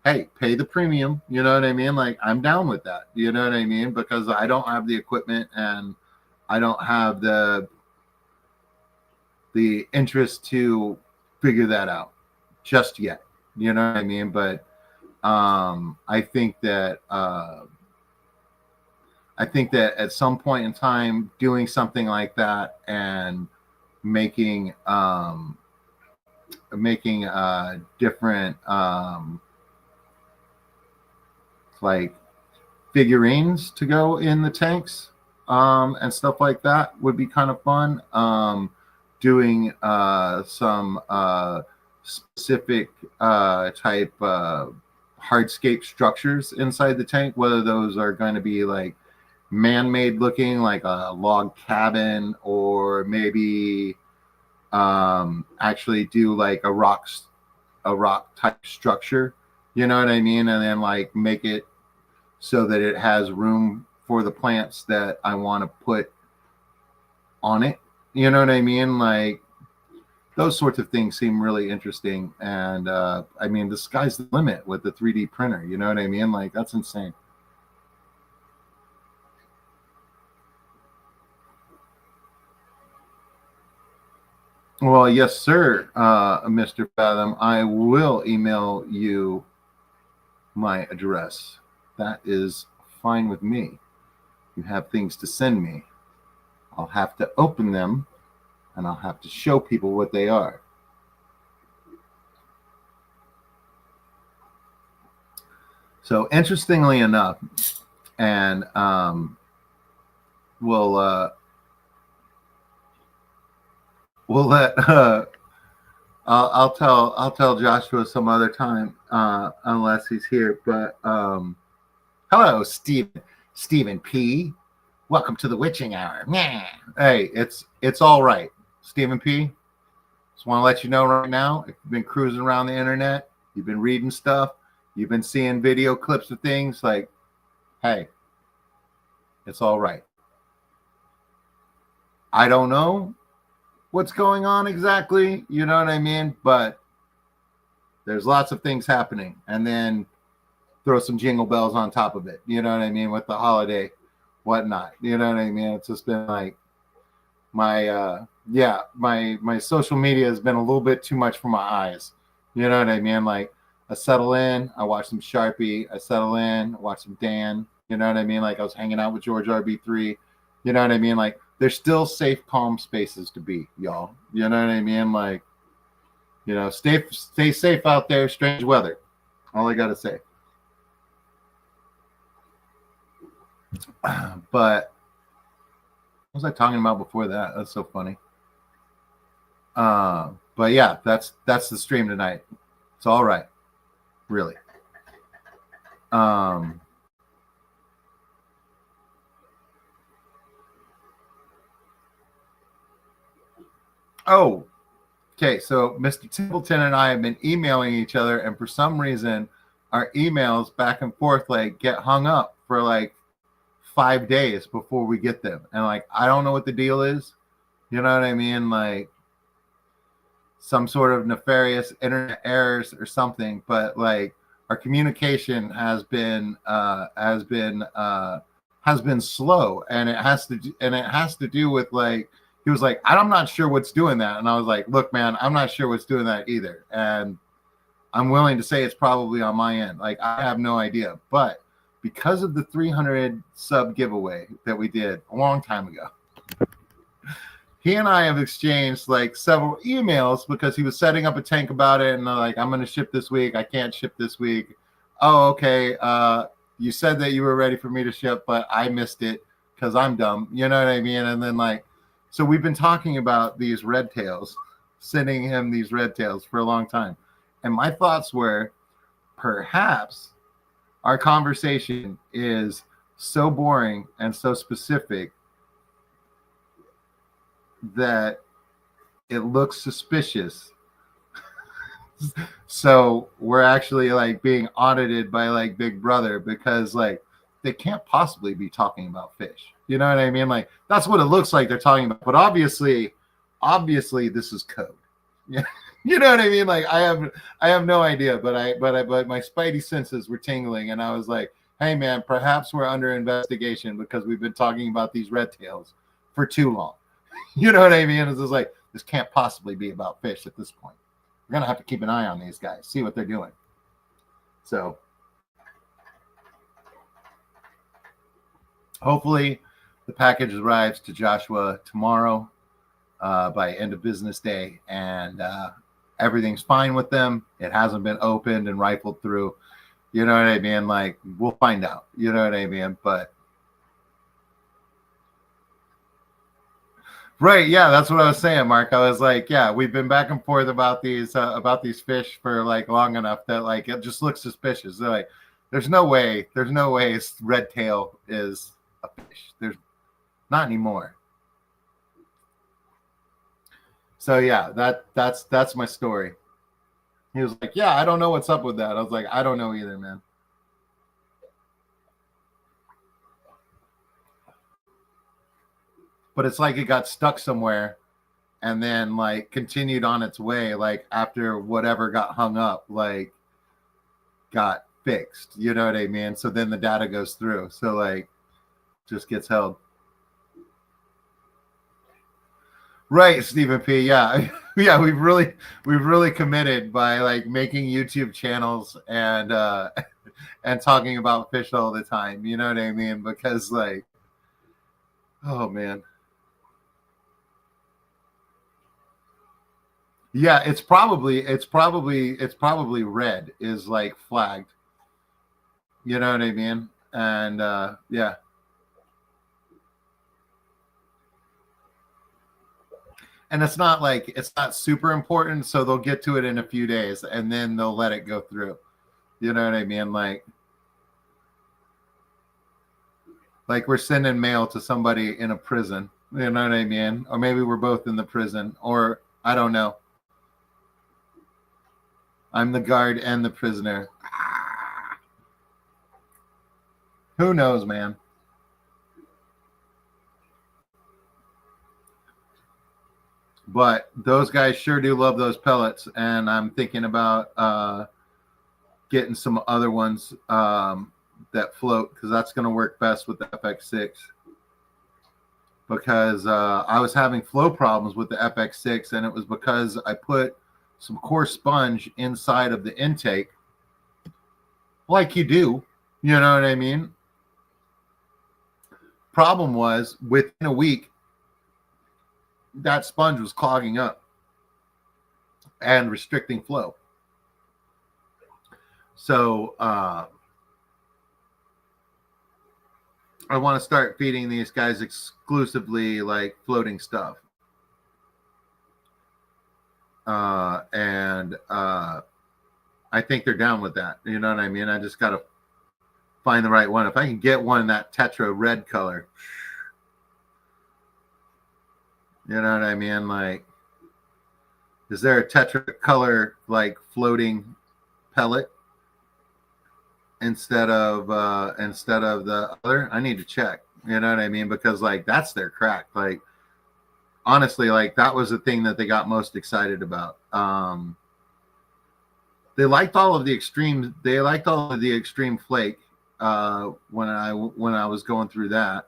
[SPEAKER 1] hey, pay the premium. You know what I mean? Like, I'm down with that. You know what I mean? Because I don't have the equipment and I don't have the interest to figure that out just yet. You know what I mean? But I think that at some point in time, doing something like that and making different like figurines to go in the tanks and stuff like that would be kind of fun. Doing some specific type hardscape structures inside the tank, whether those are going to be like man-made looking, like a log cabin, or maybe actually do like a rock type structure, you know what I mean? And then like make it so that it has room for the plants that I want to put on it. You know what I mean? Like, those sorts of things seem really interesting. And I mean, the sky's the limit with the 3D printer. You know what I mean? Like, that's insane. Well, yes, sir, Mr. Fathom. I will email you my address. That is fine with me. You have things to send me. I'll have to open them and I'll have to show people what they are. So, interestingly enough, and we'll let I'll tell Joshua some other time, unless he's here. But hello, Stephen P. Welcome to the witching hour. Nah. Hey, it's all right, Stephen P. Just want to let you know right now, if you've been cruising around the internet, you've been reading stuff, you've been seeing video clips of things, like, hey, it's all right. I don't know what's going on exactly, you know what I mean? But there's lots of things happening. And then throw some jingle bells on top of it, you know what I mean, with the holiday whatnot. You know what I mean? It's just been like my social media has been a little bit too much for my eyes. You know what I mean? Like, I settle in, I watch some Sharpie, I settle in, watch some Dan. You know what I mean? Like, I was hanging out with George RB3. You know what I mean? Like, there's still safe, calm spaces to be, y'all. You know what I mean? Like, stay safe out there. Strange weather. All I gotta say. But what was I talking about before that? That's so funny. But yeah, that's the stream tonight. It's all right, really. Oh, okay. So Mr. Templeton and I have been emailing each other, and for some reason, our emails back and forth like get hung up for like 5 days before we get them, and like I don't know what the deal is. You know what I mean? Like some sort of nefarious internet errors or something, but like our communication has been slow, and it has to do with, like, he was like, I'm not sure what's doing that, and I was like, look, man, I'm not sure what's doing that either, and I'm willing to say it's probably on my end. Like, I have no idea, but because of the 300 sub giveaway that we did a long time ago, he and I have exchanged like several emails because he was setting up a tank about it, and like, I'm going to ship this week. I can't ship this week. Oh, okay. You said that you were ready for me to ship, but I missed it because I'm dumb. You know what I mean? And then, like, so we've been talking about these red tails, sending him these red tails for a long time. And my thoughts were, perhaps our conversation is so boring and so specific that it looks suspicious. So we're actually like being audited by like Big Brother, because like they can't possibly be talking about fish. You know what I mean? Like, that's what it looks like they're talking about. But obviously this is code. Yeah. You know what I mean? Like, I have no idea, but my spidey senses were tingling, and I was like, hey man, perhaps we're under investigation because we've been talking about these red tails for too long. You know what I mean? It's just like, this can't possibly be about fish at this point. We're going to have to keep an eye on these guys, see what they're doing. So hopefully the package arrives to Joshua tomorrow by end of business day, and everything's fine with them. It hasn't been opened and rifled through. You know what I mean? Like, we'll find out. You know what I mean? But right, yeah, that's what I was saying, Mark. I was like, yeah, we've been back and forth about these fish for like long enough that like it just looks suspicious. They're like, there's no way red tail is a fish. There's not anymore. So yeah, that's my story. He was like, yeah, I don't know what's up with that. I was like, I don't know either, man. But it's like it got stuck somewhere and then like continued on its way, like after whatever got hung up, like got fixed. You know what I mean? So then the data goes through. So like just gets held. Right, Stephen P. Yeah. Yeah, we've really committed by like making YouTube channels and and talking about fish all the time. You know what I mean? Because like, oh man. Yeah, it's probably red is like flagged. You know what I mean? And yeah. and it's not super important, so they'll get to it in a few days and then they'll let it go through. You know what I mean? Like we're sending mail to somebody in a prison. You know what I mean? Or maybe we're both in the prison, or I don't know. I'm the guard and the prisoner. Who knows, man? But those guys sure do love those pellets, and I'm thinking about getting some other ones that float, because that's going to work best with the FX6. Because I was having flow problems with the FX6, and it was because I put some coarse sponge inside of the intake, like you do. You know what I mean? Problem was, within a week, that sponge was clogging up and restricting flow. So I want to start feeding these guys exclusively like floating stuff. And I think they're down with that. You know what I mean? I just got to find the right one. If I can get one in that Tetra red color, you know what I mean? Like, is there a Tetra color like floating pellet instead of the other? I need to check. You know what I mean? Because like that's their crack. Like, honestly, like that was the thing that they got most excited about. They liked all of the extreme. They liked all of the extreme flake when I was going through that.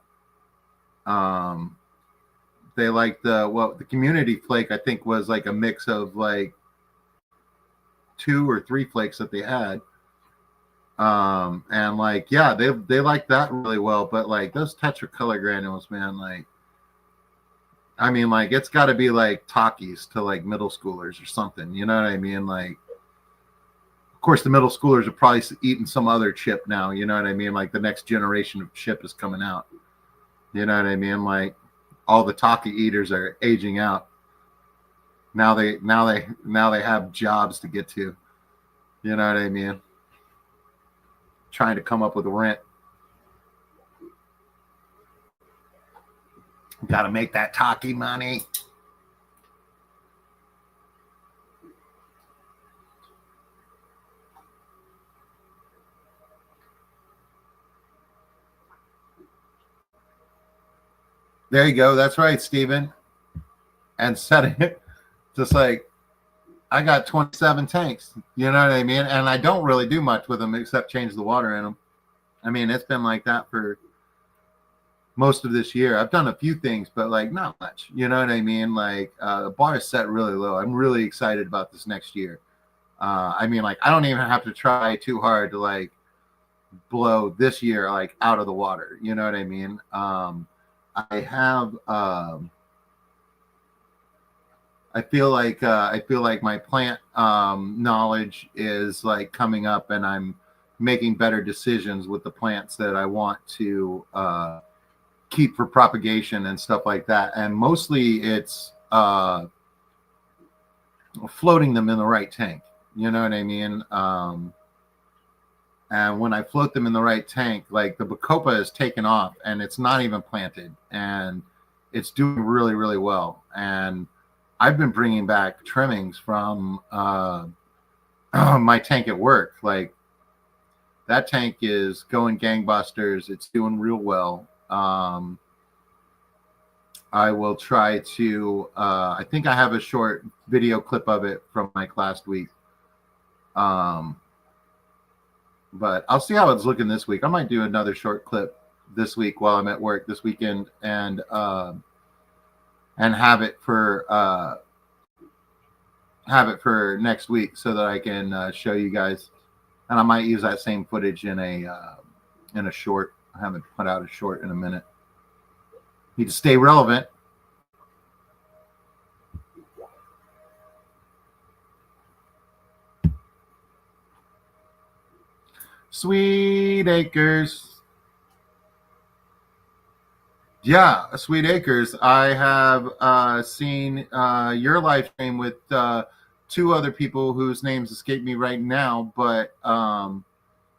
[SPEAKER 1] They liked the community flake. I think was like a mix of like 2 or 3 flakes that they had. And like, yeah, they liked that really well. But like those Tetra color granules, man, like, I mean, like it's got to be like Takis to like middle schoolers or something. You know what I mean? Like, of course, the middle schoolers are probably eating some other chip now. You know what I mean? Like the next generation of chip is coming out. You know what I mean? Like all the Taki eaters are aging out. Now they have jobs to get to. You know what I mean? Trying to come up with a rent. Got to make that Taki money. There you go. That's right, Steven. And setting it just like I got 27 tanks. You know what I mean? And I don't really do much with them except change the water in them. I mean, it's been like that for most of this year. I've done a few things, but like not much. You know what I mean? Like the bar is set really low. I'm really excited about this next year. I mean, like I don't even have to try too hard to like blow this year like out of the water. You know what I mean? I have. I feel like my plant knowledge is like coming up, and I'm making better decisions with the plants that I want to keep for propagation and stuff like that. And mostly it's floating them in the right tank. You know what I mean? And when I float them in the right tank, like the Bacopa is taken off and it's not even planted, and it's doing really, really well. And I've been bringing back trimmings from my tank at work. Like that tank is going gangbusters. It's doing real well. I will try to, I think I have a short video clip of it from like last week. But I'll see how it's looking this week. I might do another short clip this week while I'm at work this weekend, and have it for next week so that I can show you guys. And I might use that same footage in a short. I haven't put out a short in a minute. Need to stay relevant. Sweet acres. Yeah, Sweet Acres. I have seen your live stream with two other people whose names escape me right now, but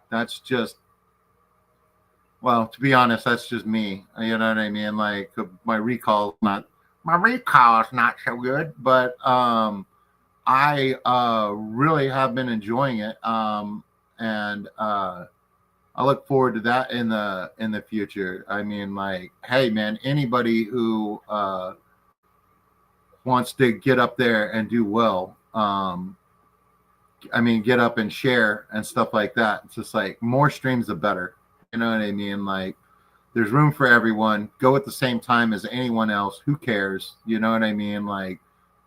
[SPEAKER 1] that's just, well, to be honest, that's just me. You know what I mean? Like my recall is not so good, but I really have been enjoying it, and I look forward to that in the future. I mean, like, hey, man, anybody who wants to get up there and do well, I mean, get up and share and stuff like that. It's just like more streams, the better. You know what I mean? Like, there's room for everyone. Go at the same time as anyone else. Who cares? You know what I mean? Like,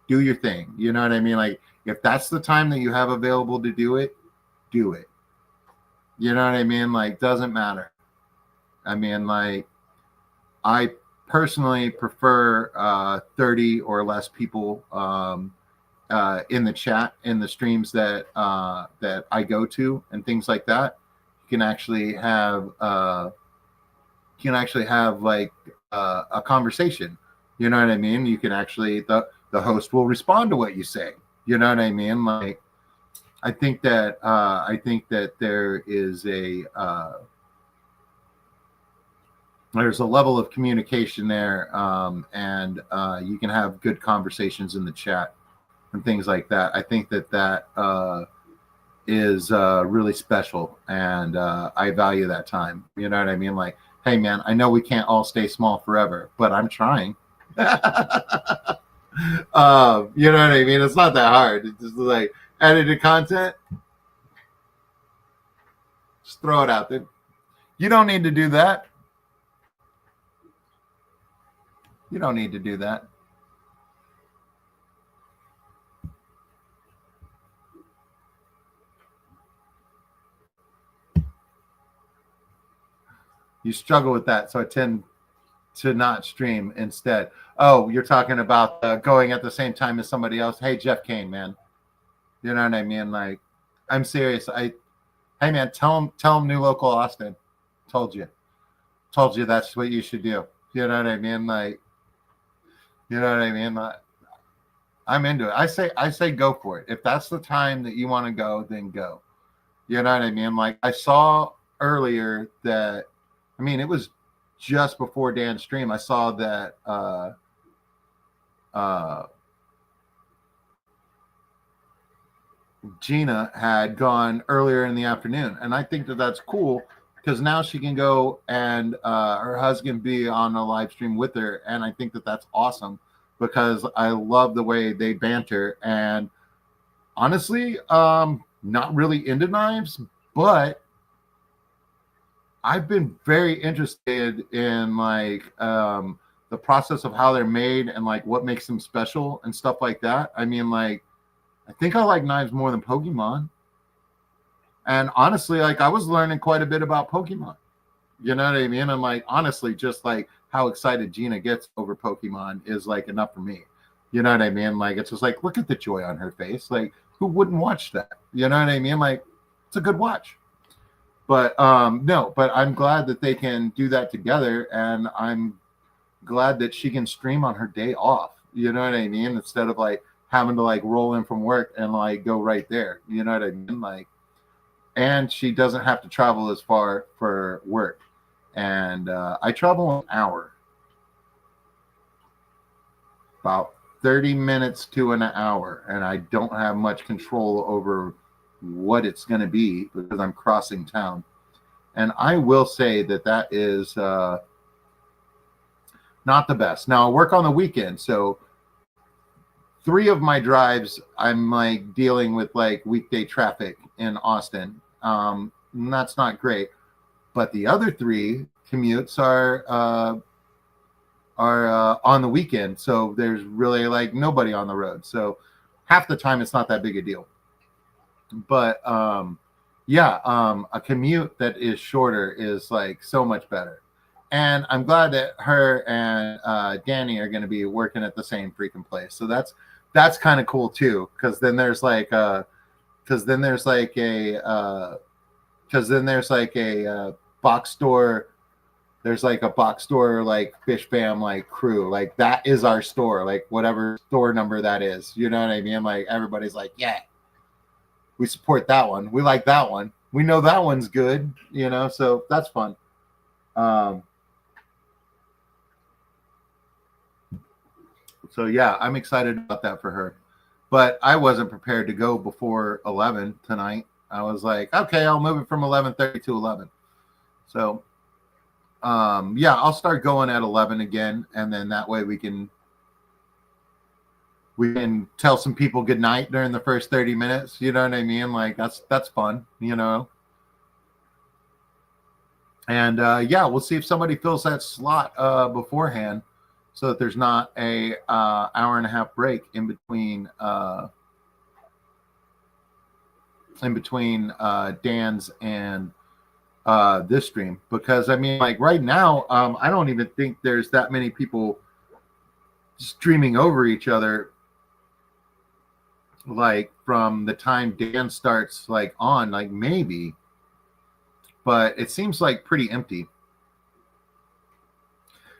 [SPEAKER 1] do your thing. You know what I mean? Like, if that's the time that you have available to do it, do it. You know what I mean? Like, doesn't matter. I mean, like, I personally prefer 30 or less people in the chat, in the streams that I go to and things like that. You can actually have like a conversation. You know what I mean? You can actually the host will respond to what you say. You know what I mean? Like, I think that there is there's a level of communication there, and you can have good conversations in the chat and things like that. I think that is really special, and I value that time. You know what I mean? Like, hey, man, I know we can't all stay small forever, but I'm trying. You know what I mean? It's not that hard. It's just like edited content, just throw it out there. You don't need to do that. You don't need to do that. You struggle with that, so I tend to not stream instead. Oh, you're talking about going at the same time as somebody else. Hey, Jeff Kane, man. You know what I mean? Like, I'm serious. Hey, man, tell him New Local Austin. Told you that's what you should do. You know what I mean? Like, you know what I mean? Like, I'm into it. I say go for it. If that's the time that you want to go, then go. You know what I mean? Like, I saw earlier that, I mean, it was just before Dan's stream. I saw that uh, Gina had gone earlier in the afternoon, and I think that that's cool because now she can go and her husband be on a live stream with her, and I think that that's awesome because I love the way they banter. And honestly, not really into knives, but I've been very interested in like the process of how they're made and like what makes them special and stuff like that. I mean, like, I think I like knives more than Pokemon. And honestly, like, I was learning quite a bit about Pokemon. You know what I mean? And like, honestly, just like how excited Gina gets over Pokemon is like enough for me. You know what I mean? Like, it's just like, look at the joy on her face. Like, who wouldn't watch that? You know what I mean? Like, it's a good watch. But no, but I'm glad that they can do that together, and I'm glad that she can stream on her day off. You know what I mean? Instead of like having to like roll in from work and like go right there. You know what I mean? Like, and she doesn't have to travel as far for work. And I travel an hour, about 30 minutes to an hour, and I don't have much control over what it's going to be because I'm crossing town. And I will say that that is not the best. Now I work on the weekend, so 3 of my drives I'm like dealing with like weekday traffic in Austin. And that's not great. But the other 3 commutes are on the weekend, so there's really like nobody on the road. So half the time it's not that big a deal. But yeah, a commute that is shorter is like so much better. And I'm glad that her and Danny are going to be working at the same freaking place. So that's kind of cool too, because then there's like because then there's like a box store there's like a box store, like Fish Fam, like crew, like that is our store, like whatever store number that is. You know what I mean? Like everybody's like, yeah, we support that one. We like that one. We know that one's good, you know, so that's fun. Um, so yeah, I'm excited about that for her. But I wasn't prepared to go before 11 tonight. I was like, okay, I'll move it from 11:30 to 11. So yeah, I'll start going at 11 again, and then that way we can tell some people good night during the first 30 minutes. You know what I mean? Like that's fun, you know. And yeah, we'll see if somebody fills that slot beforehand, so that there's not a hour and a half break in between Dan's and this stream. Because I mean, like right now, I don't even think there's that many people streaming over each other. Like from the time Dan starts, like on, like maybe, but it seems like pretty empty.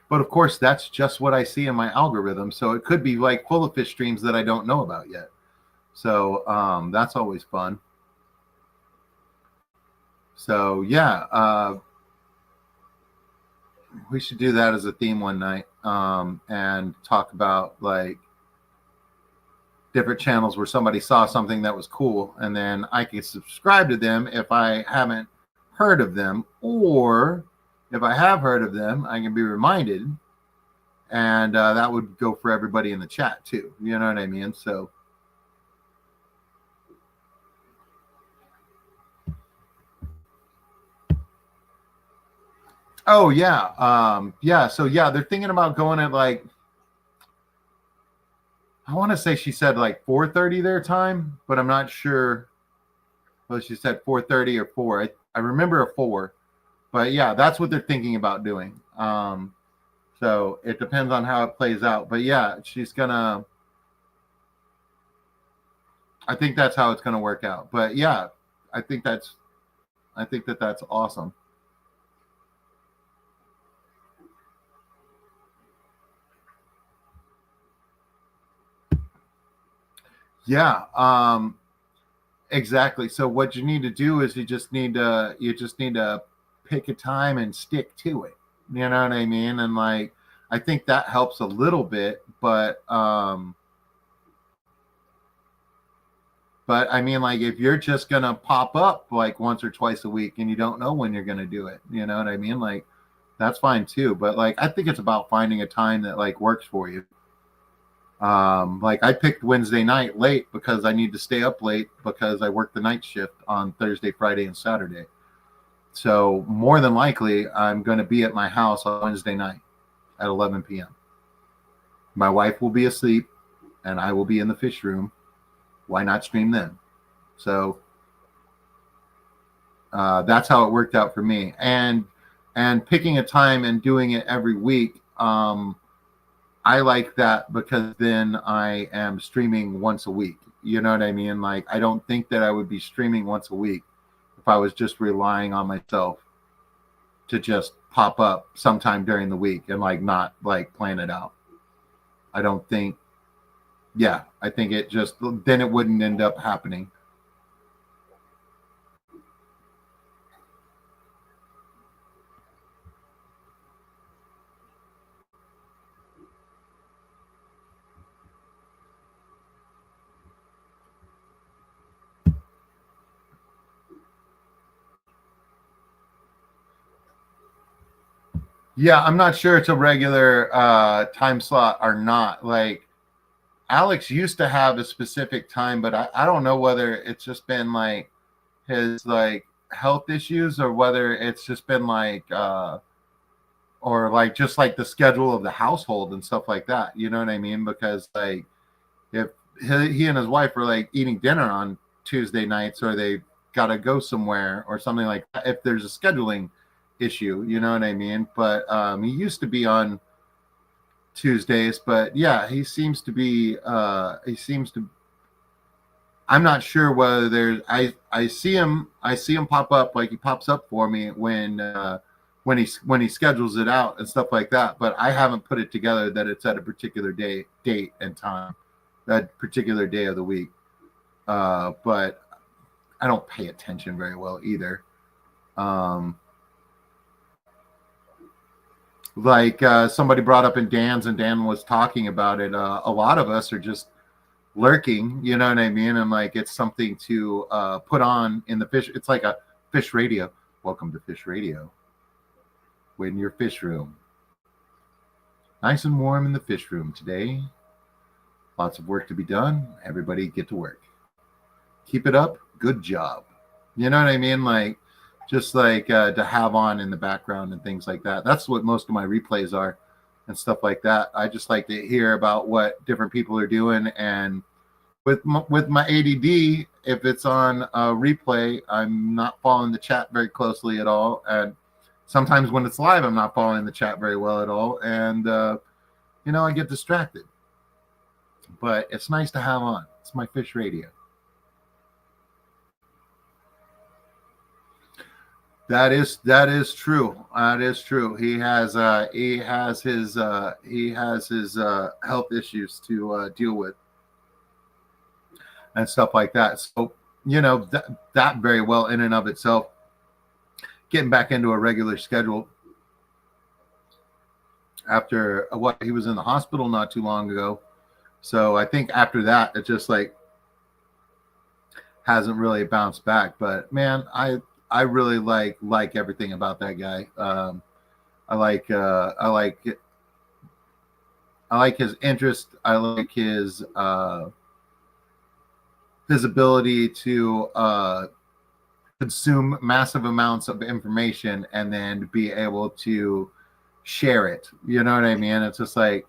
[SPEAKER 1] But of course, that's just what I see in my algorithm. So it could be like full of fish streams that I don't know about yet. So that's always fun. So yeah, we should do that as a theme one night, and talk about like different channels where somebody saw something that was cool, and then I can subscribe to them if I haven't heard of them, or if I have heard of them, I can be reminded, and that would go for everybody in the chat too. You know what I mean? So. Oh yeah, yeah. So yeah, they're thinking about going at like, I want to say she said like 4:30 their time, but I'm not sure. Well, she said 4:30 or 4. I remember a 4, but yeah, that's what they're thinking about doing. So it depends on how it plays out. But yeah, she's gonna. I think that's how it's gonna work out. But yeah, I think that's. I think that that's awesome. Yeah. Exactly. So what you need to do is you just need to pick a time and stick to it. You know what I mean? And like I think that helps a little bit, but I mean like if you're just gonna pop up like once or twice a week and you don't know when you're gonna do it, you know what I mean? Like that's fine too. But like I think it's about finding a time that like works for you. Like I picked Wednesday night late because I need to stay up late because I work the night shift on Thursday, Friday, and Saturday. So more than likely, I'm going to be at my house on Wednesday night at 11 p.m. My wife will be asleep, and I will be in the fish room. Why not stream then? So that's how it worked out for me. And picking a time and doing it every week. I like that because then I am streaming once a week. You know what I mean? Like, I don't think that I would be streaming once a week if I was just relying on myself to just pop up sometime during the week and like not like plan it out. I don't think, yeah, I think it just, then it wouldn't end up happening. Yeah, I'm not sure it's a regular time slot or not. Like Alex used to have a specific time, but I don't know whether it's just been like his like health issues or whether it's just been like or like just like the schedule of the household and stuff like that. You know what I mean? Because like if he and his wife are like eating dinner on Tuesday nights or they got to go somewhere or something like that, if there's a scheduling issue, you know what I mean? But he used to be on Tuesdays, but yeah, he seems to, I'm not sure whether there's, I see him pop up, like he pops up for me when he schedules it out and stuff like that. But I haven't put it together that it's at a particular date and time, that particular day of the week. But I don't pay attention very well either. Somebody brought up in Dan's, and Dan was talking about it. A lot of us are just lurking, you know what I mean? And like, it's something to put on in the fish. It's like a fish radio. Welcome to Fish Radio. Wait in your fish room. Nice and warm in the fish room today. Lots of work to be done. Everybody get to work. Keep it up. Good job. You know what I mean? Like, just like to have on in the background and things like that. That's what most of my replays are and stuff like that. I just like to hear about what different people are doing. And with my ADD, if it's on a replay, I'm not following the chat very closely at all. And sometimes when it's live, I'm not following the chat very well at all. And, I get distracted. But it's nice to have on. It's my fish radio. That is true. That is true. He has his health issues to deal with and stuff like that. So that very well in and of itself, getting back into a regular schedule after he was in the hospital not too long ago. So I think after that, it just like hasn't really bounced back. But man, I really like everything about that guy. I like his interest. I like his ability to consume massive amounts of information and then be able to share it. You know what I mean? It's just like,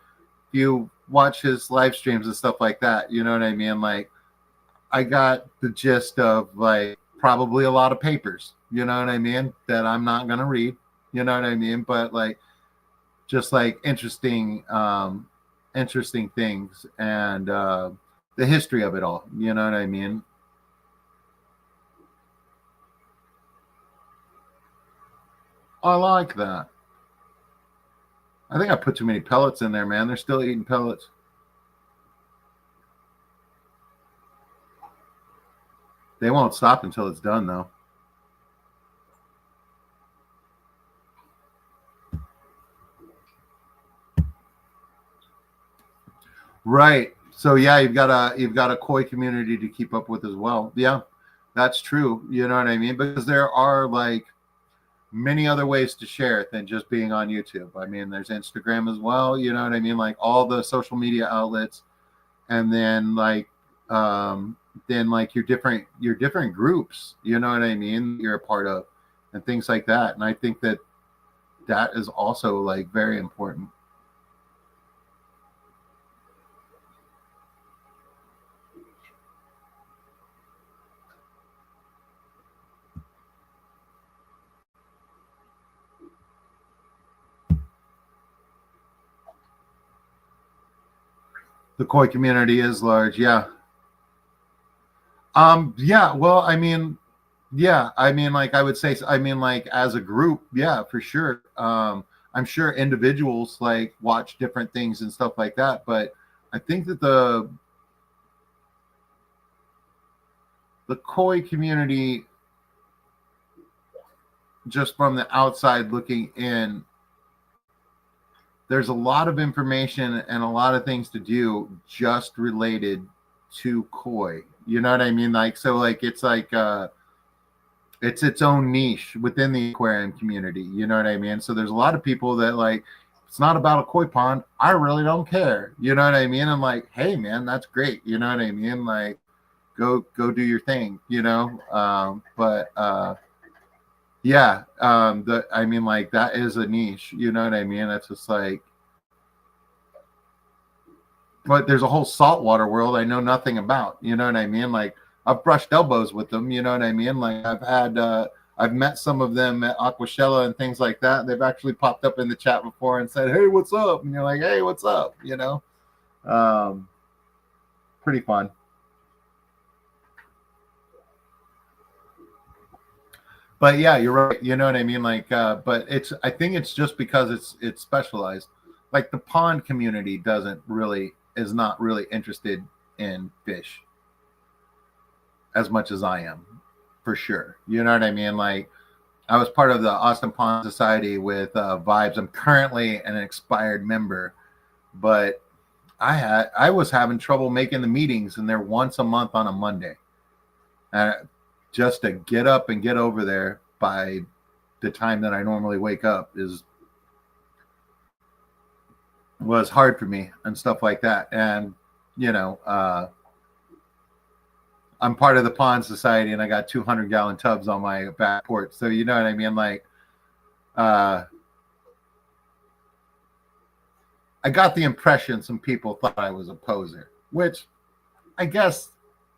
[SPEAKER 1] you watch his live streams and stuff like that. You know what I mean? Like, I got the gist of like probably a lot of papers, you know what I mean, that I'm not going to read, you know what I mean? But like, just like interesting things and the history of it all, you know what I mean? I like that. I think I put too many pellets in there, man. They're still eating pellets. They won't stop until it's done, though. Right. So yeah, you've got a koi community to keep up with as well. Yeah, that's true. You know what I mean? Because there are like many other ways to share it than just being on YouTube. I mean, there's Instagram as well. You know what I mean? Like all the social media outlets, and then like your different groups. You know what I mean? You're a part of, and things like that. And I think that is also like very important. The koi community is large, yeah. Yeah, well, I mean, yeah, I mean, like I would say, I mean, like as a group, yeah, for sure. I'm sure individuals like watch different things and stuff like that, but I think that the koi community, just from the outside looking in, there's a lot of information and a lot of things to do just related to koi. You know what I mean? Like, so like, it's like, it's its own niche within the aquarium community. You know what I mean? So there's a lot of people that like, it's not about a koi pond. I really don't care. You know what I mean? I'm like, hey man, that's great. You know what I mean? Like, go do your thing, you know? Yeah, I mean, like that is a niche, you know what I mean? It's just like, but there's a whole saltwater world I know nothing about, you know what I mean? Like I've brushed elbows with them, you know what I mean? Like I've met some of them at Aquashella and things like that. They've actually popped up in the chat before and said, hey, what's up? And you're like, hey, what's up? You know, pretty fun. But yeah, you're right. You know what I mean? Like, but I think it's just because it's specialized. Like the pond community is not really interested in fish as much as I am, for sure. You know what I mean? Like, I was part of the Austin Pond Society with Vibes. I'm currently an expired member, but I was having trouble making the meetings, and they're once a month on a Monday. And just to get up and get over there by the time that I normally wake up was hard for me and stuff like that. And you know, I'm part of the Pond Society, and I got 200-gallon tubs on my back porch. So you know what I mean? Like, uh, I got the impression some people thought I was a poser, which I guess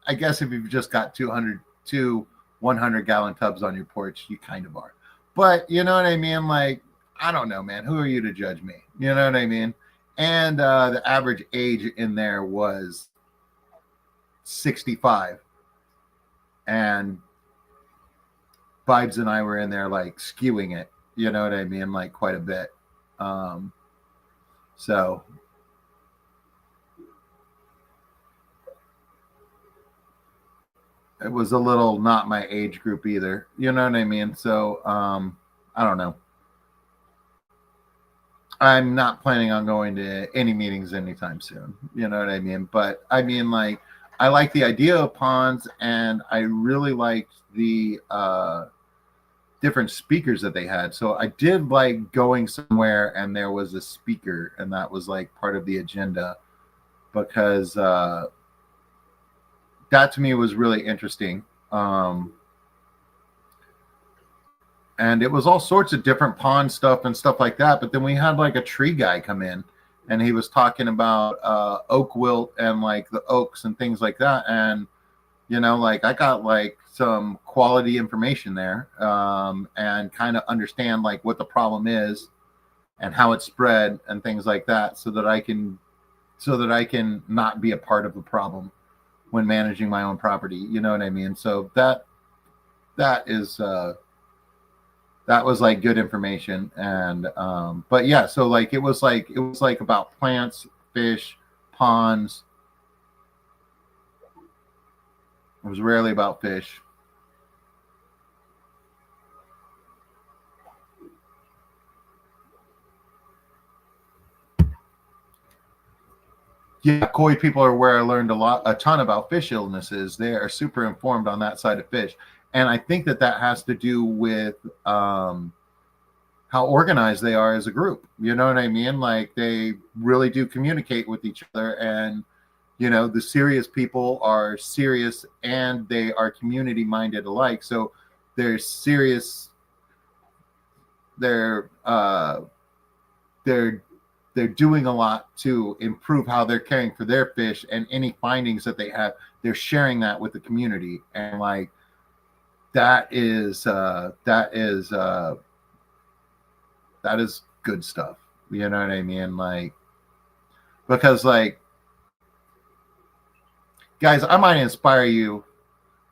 [SPEAKER 1] if you've just got 100-gallon tubs on your porch, you kind of are. But you know what I mean? Like, I don't know, man. Who are you to judge me? You know what I mean? And the average age in there was 65, and Vibes and I were in there like skewing it. You know what I mean? Like quite a bit. Um, so it was a little not my age group either. You know what I mean? So I don't know. I'm not planning on going to any meetings anytime soon. You know what I mean? But I mean, like, I like the idea of ponds, and I really liked the different speakers that they had. So I did like going somewhere and there was a speaker, and that was like part of the agenda, because that to me was really interesting. Um, and it was all sorts of different pond stuff and stuff like that. But then we had like a tree guy come in, and he was talking about oak wilt and like the oaks and things like that. And you know, like I got like some quality information there, and kind of understand like what the problem is and how it's spread and things like that, so that I can not be a part of the problem when managing my own property. You know what I mean? So that is that was like good information. And but yeah, so like it was like about plants, fish, ponds. It was rarely about fish. Yeah, koi people are where I learned a ton about fish illnesses. They are super informed on that side of fish, and I think that has to do with how organized they are as a group. You know what I mean? Like they really do communicate with each other, and you know the serious people are serious, and they are community minded alike. So they're serious. They're they're they're doing a lot to improve how they're caring for their fish, and any findings that they have, they're sharing that with the community. And like that is good stuff. You know what I mean? Like, because like, guys, I might inspire you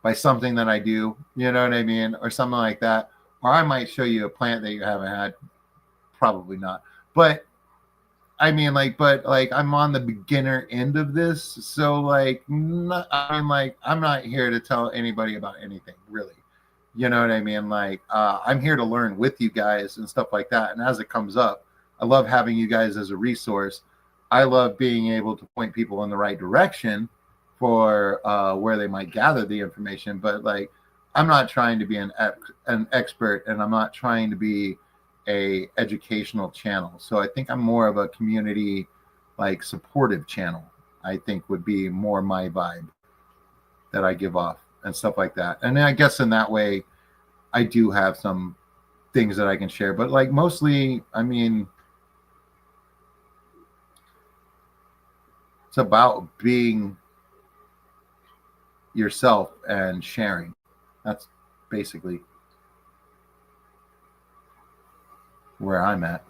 [SPEAKER 1] by something that I do, you know what I mean, or something like that, or I might show you a plant that you haven't had. Probably not, but I mean, like, but like, I'm on the beginner end of this, so like, I'm not here to tell anybody about anything, really. You know what I mean? Like, I'm here to learn with you guys and stuff like that. And as it comes up, I love having you guys as a resource. I love being able to point people in the right direction for where they might gather the information. But like, I'm not trying to be an expert, and I'm not trying to be a educational channel. So I think I'm more of a community, like supportive channel. I think would be more my vibe that I give off and stuff like that. And I guess in that way, I do have some things that I can share, but like mostly, I mean, it's about being yourself and sharing. That's basically where I'm at.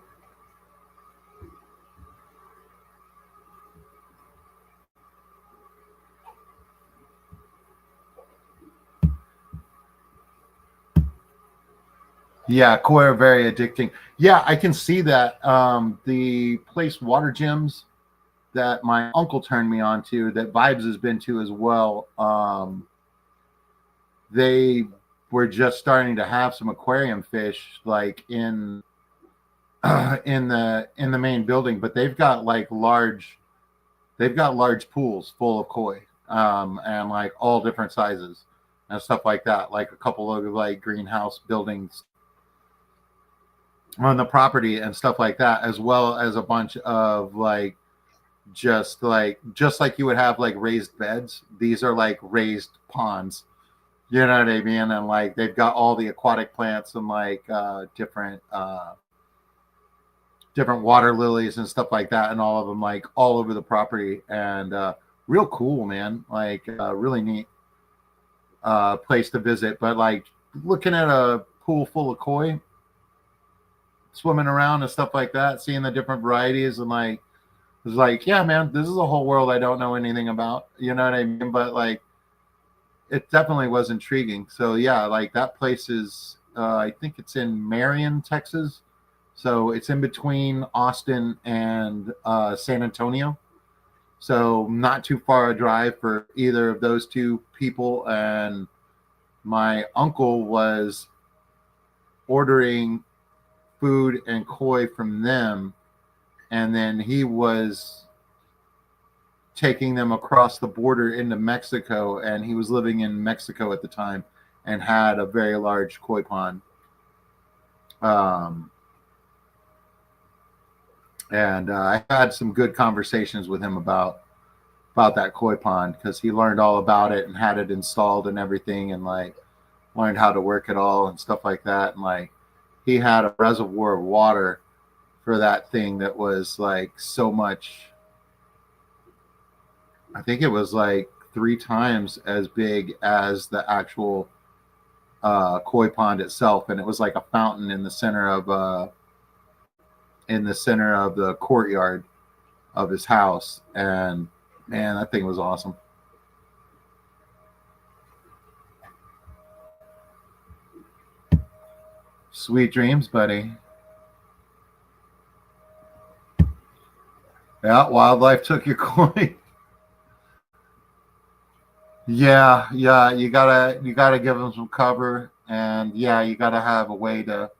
[SPEAKER 1] Yeah, koi are very addicting. Yeah, I can see that. The place Water Gyms that my uncle turned me on to, that Vibes has been to as well. They were just starting to have some aquarium fish like in in the main building, but they've got large pools full of koi, and like all different sizes and stuff like that. Like a couple of like greenhouse buildings on the property and stuff like that, as well as a bunch of like just like you would have like raised beds. These are like raised ponds. You know what I mean? And like they've got all the aquatic plants and like different water lilies and stuff like that, and all of them like all over the property. And real cool, man. Like really neat place to visit. But like looking at a pool full of koi swimming around and stuff like that, seeing the different varieties, and like it's like, yeah, man, this is a whole world I don't know anything about. You know what I mean? But like it definitely was intriguing. So yeah, like that place is I think it's in Marion, Texas. So it's in between Austin and San Antonio. So not too far a drive for either of those two people. And my uncle was ordering food and koi from them, and then he was taking them across the border into Mexico, and he was living in Mexico at the time and had a very large koi pond. Um, and I had some good conversations with him about that koi pond, because he learned all about it and had it installed and everything, and like learned how to work it all and stuff like that. And like he had a reservoir of water for that thing that was like so much. I think it was like 3 times as big as the actual koi pond itself, and it was like a fountain in the center of the courtyard of his house. And man, that thing was awesome. Sweet dreams, buddy. Yeah, wildlife took your coin. Yeah, yeah, you gotta give them some cover, and yeah, you gotta have a way to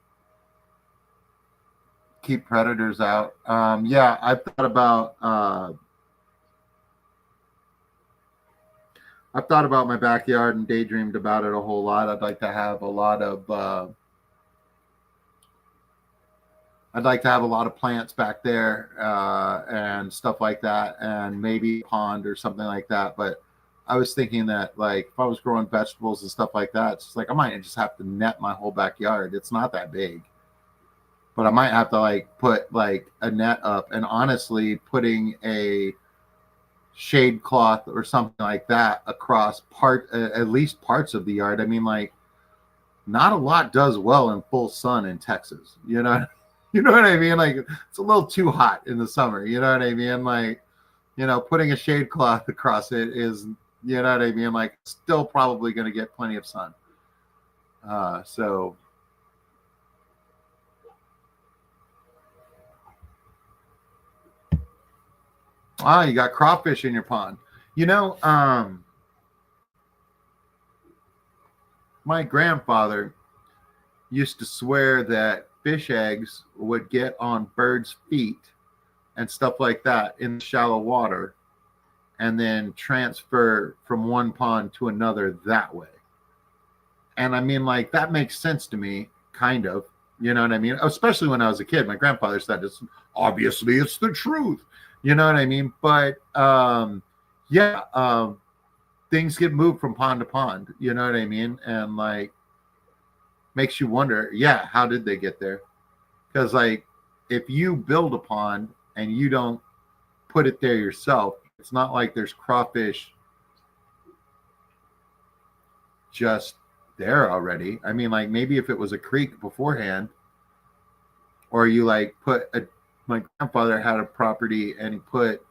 [SPEAKER 1] keep predators out. Yeah, I've thought about my backyard and daydreamed about it a whole lot. I'd like to have a lot of plants back there, and stuff like that, and maybe a pond or something like that. But I was thinking that like if I was growing vegetables and stuff like that, it's just like I might just have to net my whole backyard. It's not that big, but I might have to like put like a net up, and honestly, putting a shade cloth or something like that across at least parts of the yard. I mean, like not a lot does well in full sun in Texas. You know, you know what I mean? Like it's a little too hot in the summer. You know what I mean? Like, putting a shade cloth across it is, you know what I mean? Like still probably going to get plenty of sun. So you got crawfish in your pond. You know, my grandfather used to swear that fish eggs would get on birds' feet and stuff like that in shallow water, and then transfer from one pond to another that way. And I mean, like, that makes sense to me, kind of. You know what I mean? Especially when I was a kid. My grandfather said, obviously it's the truth. You know what I mean? But yeah, things get moved from pond to pond. You know what I mean? And like, makes you wonder, yeah, how did they get there? Because like, if you build a pond and you don't put it there yourself, it's not like there's crawfish just there already. I mean, like maybe if it was a creek beforehand, or you like my grandfather had a property and he put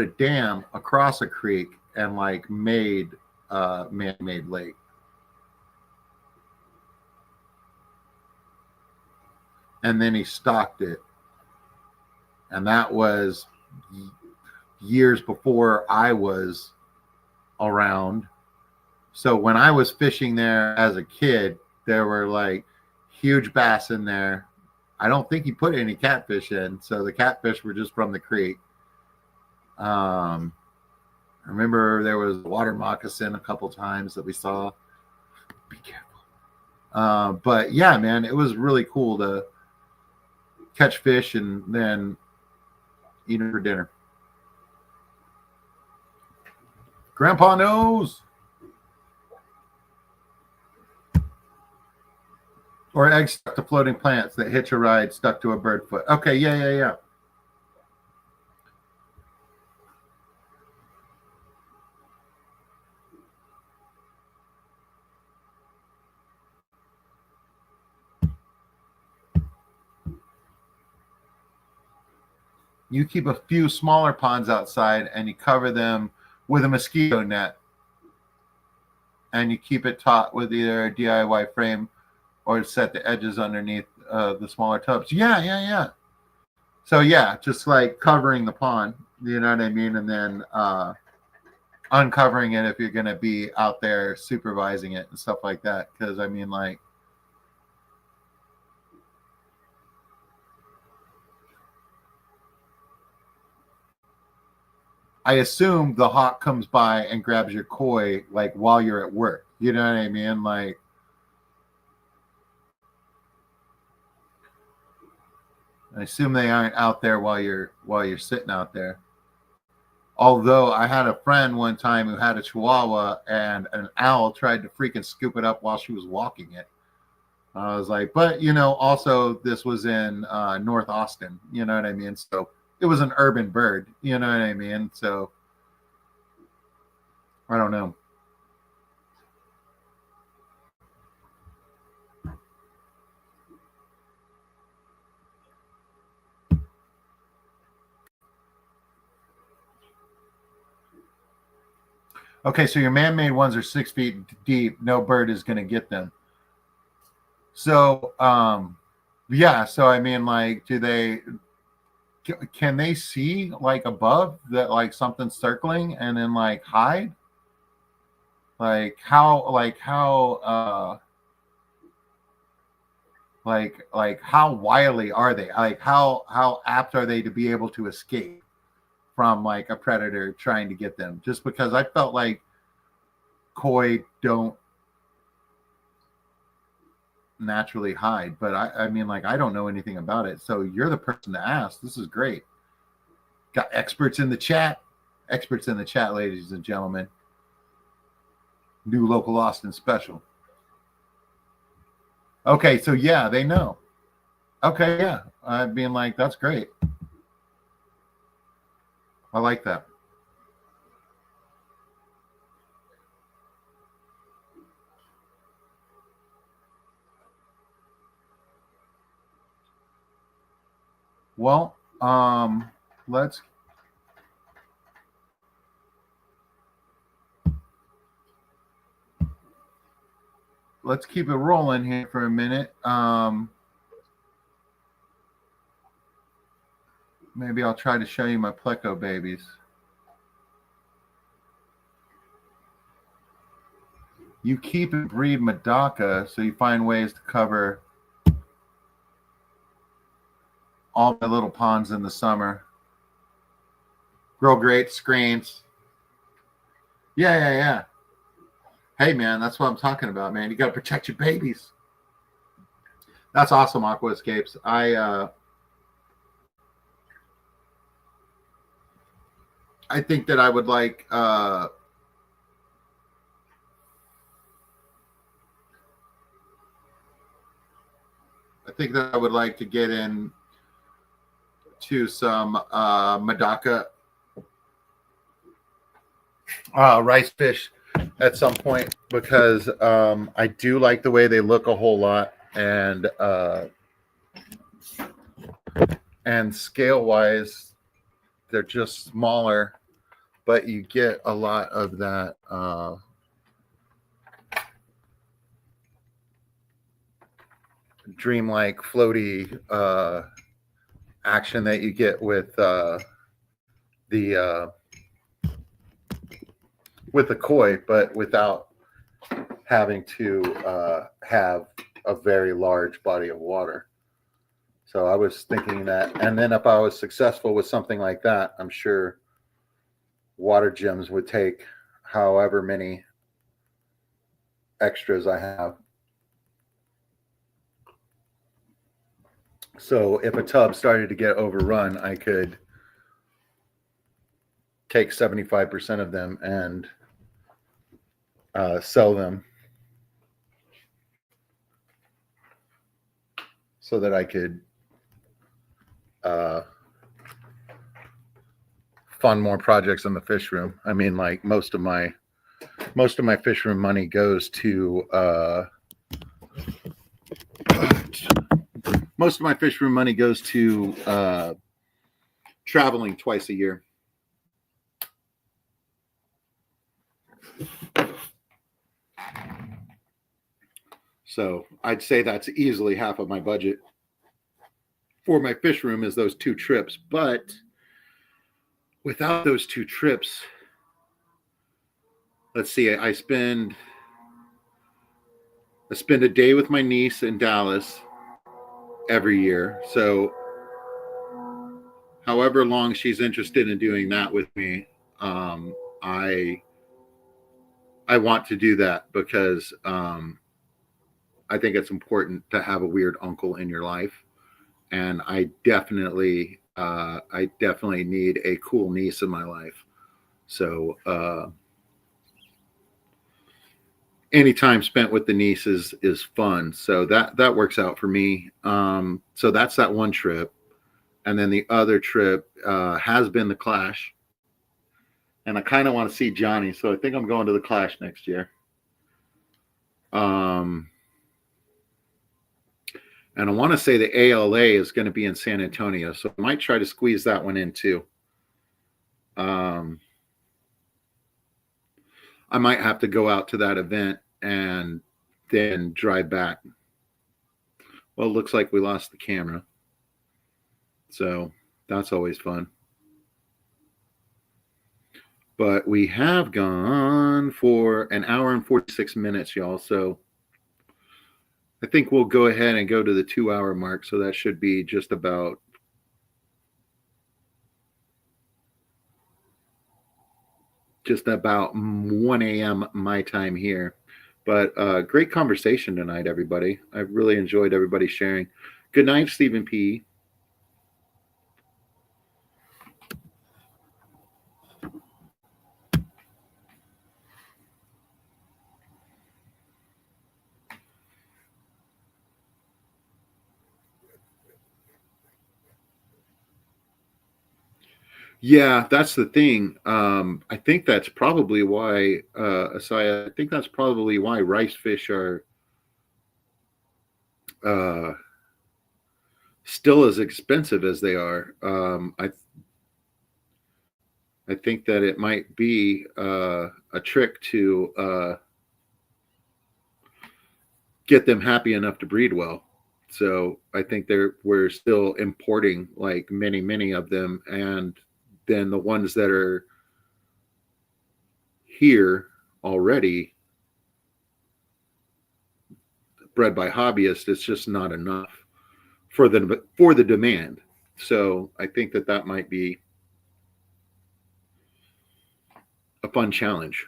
[SPEAKER 1] a dam across a creek and like made a man-made lake. and then he stocked it. And that was years before I was around. So when I was fishing there as a kid, there were like huge bass in there. I don't think he put any catfish in, so the catfish were just from the creek. I remember there was water moccasin a couple times that we saw. Be careful. But yeah, man, it was really cool to catch fish and then eat it for dinner. Grandpa knows. Or eggs stuck to floating plants that hitch a ride stuck to a bird foot. Okay, yeah. You keep a few smaller ponds outside and you cover them with a mosquito net. And you keep it taut with either a DIY frame or set the edges underneath the smaller tubs. Yeah. So yeah, just like covering the pond, you know what I mean? And then uncovering it if you're going to be out there supervising it and stuff like that. Because I mean, like, I assume the hawk comes by and grabs your koi like while you're at work. You know what I mean? Like, I assume they aren't out there while you're sitting out there. Although I had a friend one time who had a chihuahua and an owl tried to freaking scoop it up while she was walking it. I was like, but you know, also this was in North Austin. You know what I mean? So it was an urban bird. You know what I mean? So I don't know. Okay, so your man-made ones are 6 feet deep. No bird is going to get them. So, yeah. So I mean, like, can they see like above that, like something circling, and then like hide? Like how how wily are they? Like how apt are they to be able to escape from like a predator trying to get them? Just because I felt like koi don't naturally hide, but I mean, like, I don't know anything about it, so you're the person to ask. This is great. Got experts in the chat, ladies and gentlemen. New local Austin special. Okay, so yeah, they know. Okay, yeah, I mean, like, that's great. I like that. Well, let's keep it rolling here for a minute. Maybe I'll try to show you my pleco babies. You keep and breed Medaka, so you find ways to cover all my little ponds in the summer. Grow great screens. Yeah. Hey, man, that's what I'm talking about, man. You got to protect your babies. That's awesome, Aqua Escapes. I think that I would like I think that I would like to get in to some Medaka rice fish at some point, because I do like the way they look a whole lot, and scale wise they're just smaller, but you get a lot of that dreamlike floaty action that you get the with the koi, but without having to have a very large body of water. So I was thinking that, and then if I was successful with something like that, I'm sure water gyms would take however many extras I have. So if a tub started to get overrun, I could take 75% of them and sell them so that I could fund more projects in the fish room. I mean, like most of my fish room money goes to traveling twice a year. So I'd say that's easily half of my budget for my fish room is those 2 trips. But without those 2 trips, let's see, I spend a day with my niece in Dallas every year. So however long she's interested in doing that with me, I want to do that because I think it's important to have a weird uncle in your life, and I definitely need a cool niece in my life. So any time spent with the niece is fun. So that works out for me. So that's that one trip, and then the other trip has been the Clash, and I kind of want to see Johnny. So I think I'm going to the Clash next year. And I want to say the ALA is going to be in San Antonio, so I might try to squeeze that one in too. I might have to go out to that event and then drive back. Well, it looks like we lost the camera, so that's always fun. But we have gone for an hour and 46 minutes, y'all. So I think we'll go ahead and go to the 2-hour mark. So that should be just about just about 1 a.m. my time here. But great conversation tonight, everybody. I really enjoyed everybody sharing. Good night, Stephen P. Yeah, that's the thing. I think that's probably why, Asaya, I think that's probably why rice fish are still as expensive as they are. I think that it might be a trick to get them happy enough to breed well. So I think we're still importing like many of them, and then the ones that are here already bred by hobbyists, it's just not enough for the demand. So I think that might be a fun challenge.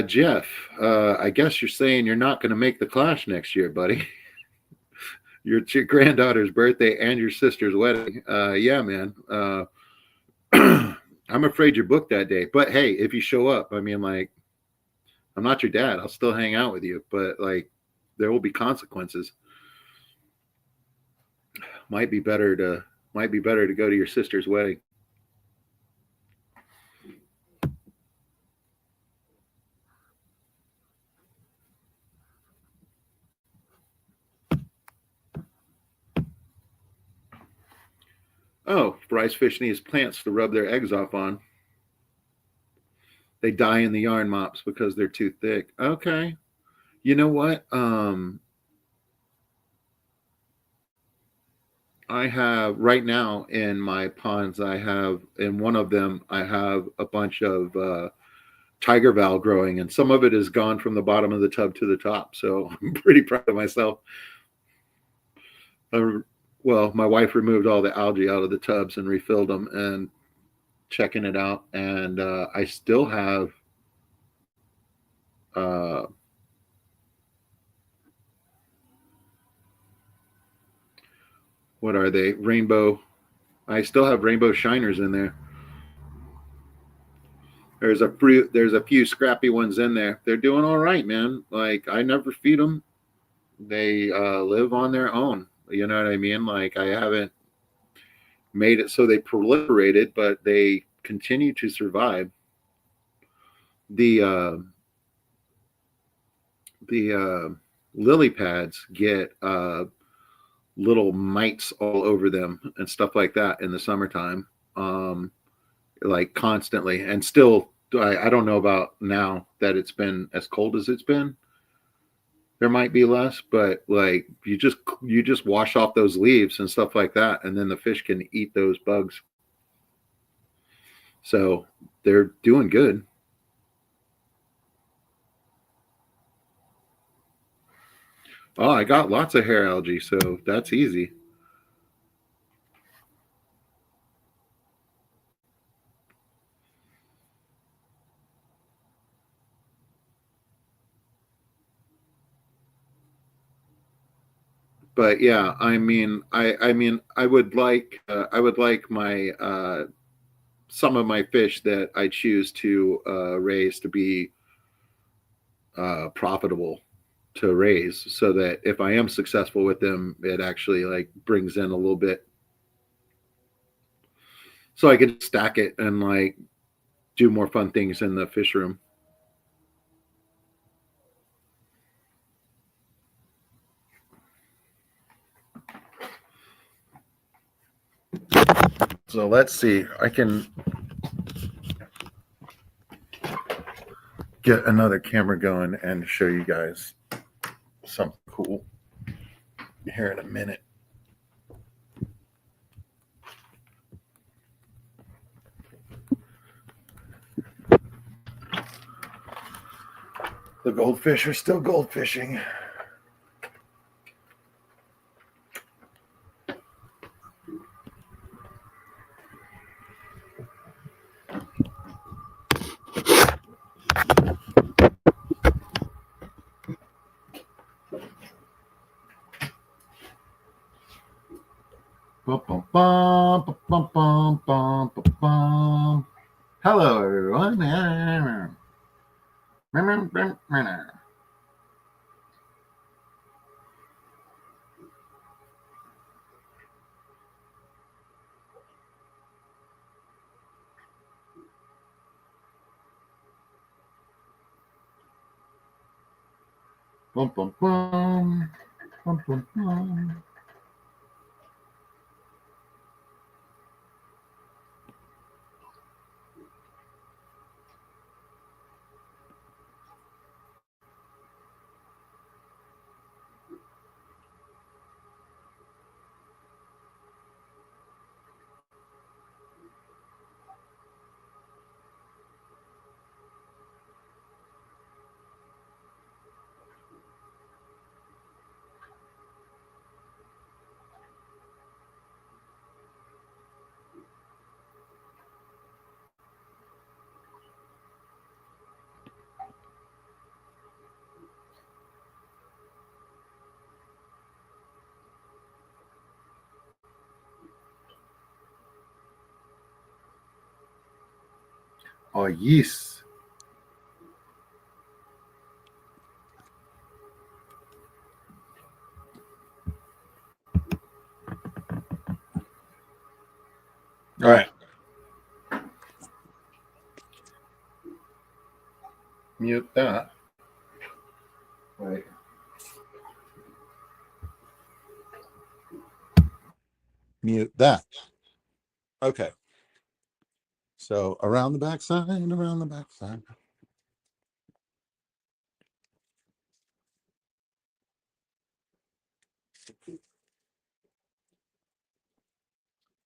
[SPEAKER 1] Jeff, I guess you're saying you're not going to make the Clash next year, buddy. your granddaughter's birthday and your sister's wedding. Yeah, man. I'm afraid you're booked that day. But hey, if you show up, I mean, like, I'm not your dad. I'll still hang out with you, but like, there will be consequences. Might be better to go to your sister's wedding.
[SPEAKER 2] Oh, rice fish needs plants to rub their eggs off on. They die in the yarn mops because they're too thick. Okay. You know what? I have right now in my ponds, I have in one of them, I have a bunch of tiger val growing, and some of it is gone from the bottom of the tub to the top. So I'm pretty proud of myself. Uh, well, my wife removed all the algae out of the tubs and refilled them, and checking it out. And I still have, uh, what are they? Rainbow. I still have rainbow shiners in there. There's a few scrappy ones in there. They're doing all right, man. Like I never feed them. They live on their own. You know what I mean? Like I haven't made it so they proliferated, but they continue to survive. The lily pads get little mites all over them and stuff like that in the summertime, um, like constantly. And still, I don't know about now that it's been as cold as it's been. There might be less, but like you just wash off those leaves and stuff like that, and then the fish can eat those bugs. So they're doing good. Oh, I got lots of hair algae, so that's easy. But yeah, I mean, I would like my some of my fish that I choose to raise to be profitable to raise, so that if I am successful with them, it actually like brings in a little bit, so I can stack it and like do more fun things in the fish room. So let's see. I can get another camera going and show you guys something cool here in a minute. The goldfish are still goldfishing. Bum, bum, bum, bum, bum, bum, bum, bum. Hello, everyone. Bum, bum, bum. Bum, bum, bum. Oh, yes. All right. Mute that. Right. Mute that.
[SPEAKER 1] Okay. So around the backside, around the backside.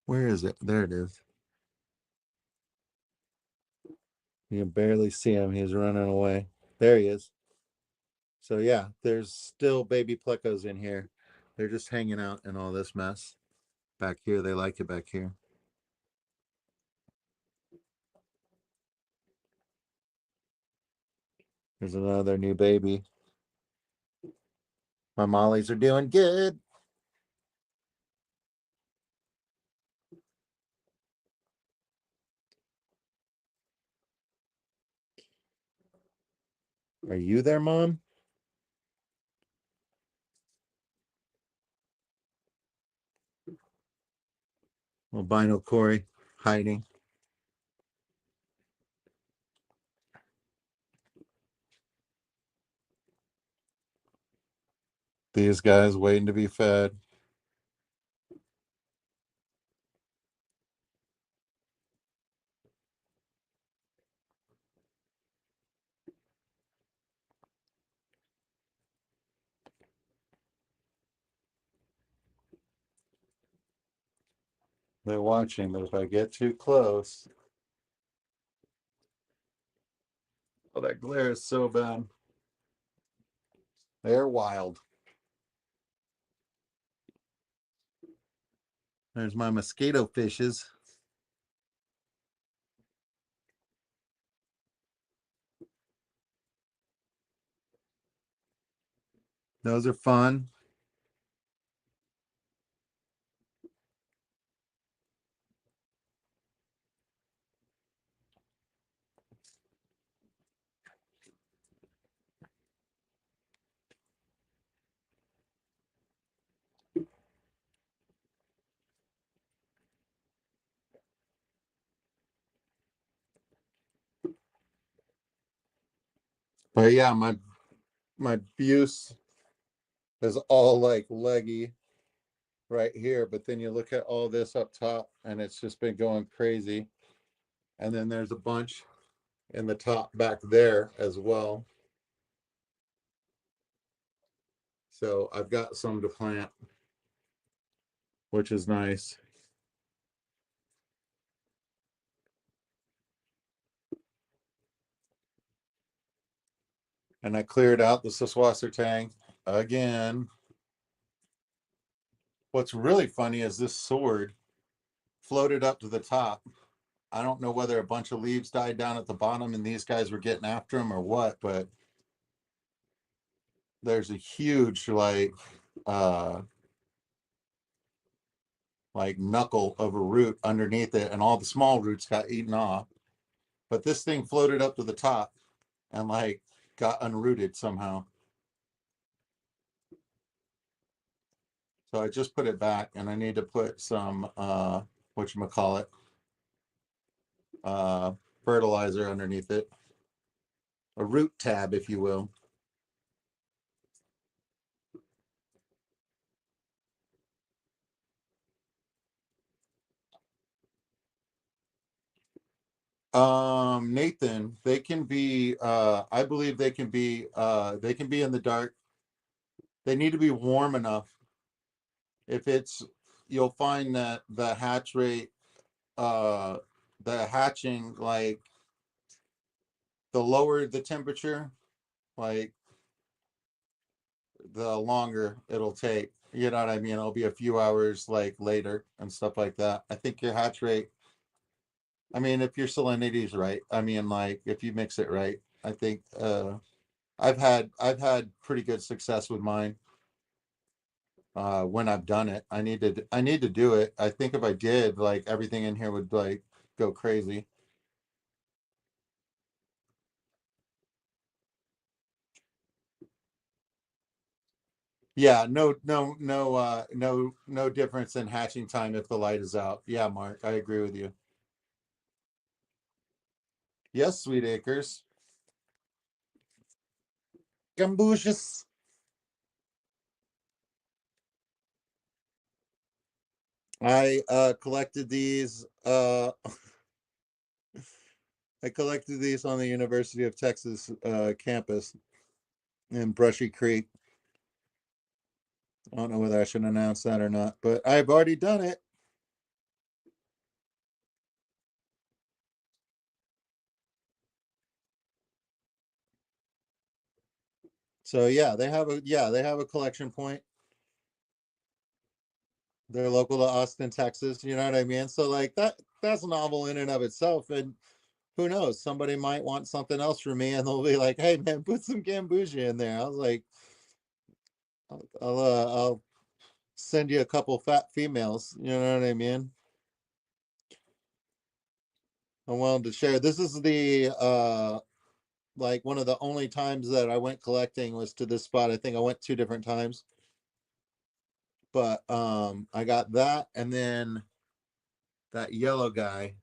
[SPEAKER 1] Where is it? There it is. You can barely see him. He's running away. There he is. So yeah, there's still baby plecos in here. They're just hanging out in all this mess. Back here, they like it back here. There's another new baby. My mollies are doing good. Are you there, Mom? Albino Corey hiding. These guys waiting to be fed. They're watching, but if I get too close, oh, that glare is so bad. They're wild. There's my mosquito fishes. Those are fun. But yeah, my buse is all like leggy right here, but then you look at all this up top and it's just been going crazy. And then there's a bunch in the top back there as well. So I've got some to plant, which is nice. And I cleared out the Siswasser tank again. What's really funny is this sword floated up to the top. I don't know whether a bunch of leaves died down at the bottom and these guys were getting after him or what, but there's a huge uh like knuckle of a root underneath it, and all the small roots got eaten off. But this thing floated up to the top and like got unrooted somehow. So I just put it back, and I need to put some whatchamacallit, uh fertilizer underneath it. A root tab, if you will. Nathan, they can be I believe they can be in the dark. They need to be warm enough. If it's You'll find that the hatch rate, uh the hatching, like the lower the temperature, like the longer it'll take. You know what I mean? It'll be a few hours like later and stuff like that. I think your hatch rate, I mean, if your salinity is right, I mean, like if you mix it right, I think I've had pretty good success with mine when I've done it. I need to do it. I think if I did, like everything in here would like go crazy. Yeah, no difference in hatching time if the light is out. Yeah, Mark, I agree with you. Yes, Sweet Acres. Gamboosius. I collected these. I collected these on the University of Texas campus in Brushy Creek. I don't know whether I should announce that or not, but I've already done it. So yeah, they have a collection point. They're local to Austin, Texas. You know what I mean? So like that's novel in and of itself. And who knows? Somebody might want something else from me, and they'll be like, "Hey man, put some Gambusia in there." I was like, I'll send you a couple fat females." You know what I mean? I'm willing to share. This is the like one of the only times that I went collecting was to this spot. I think I went two different times, but I got that, and then that yellow guy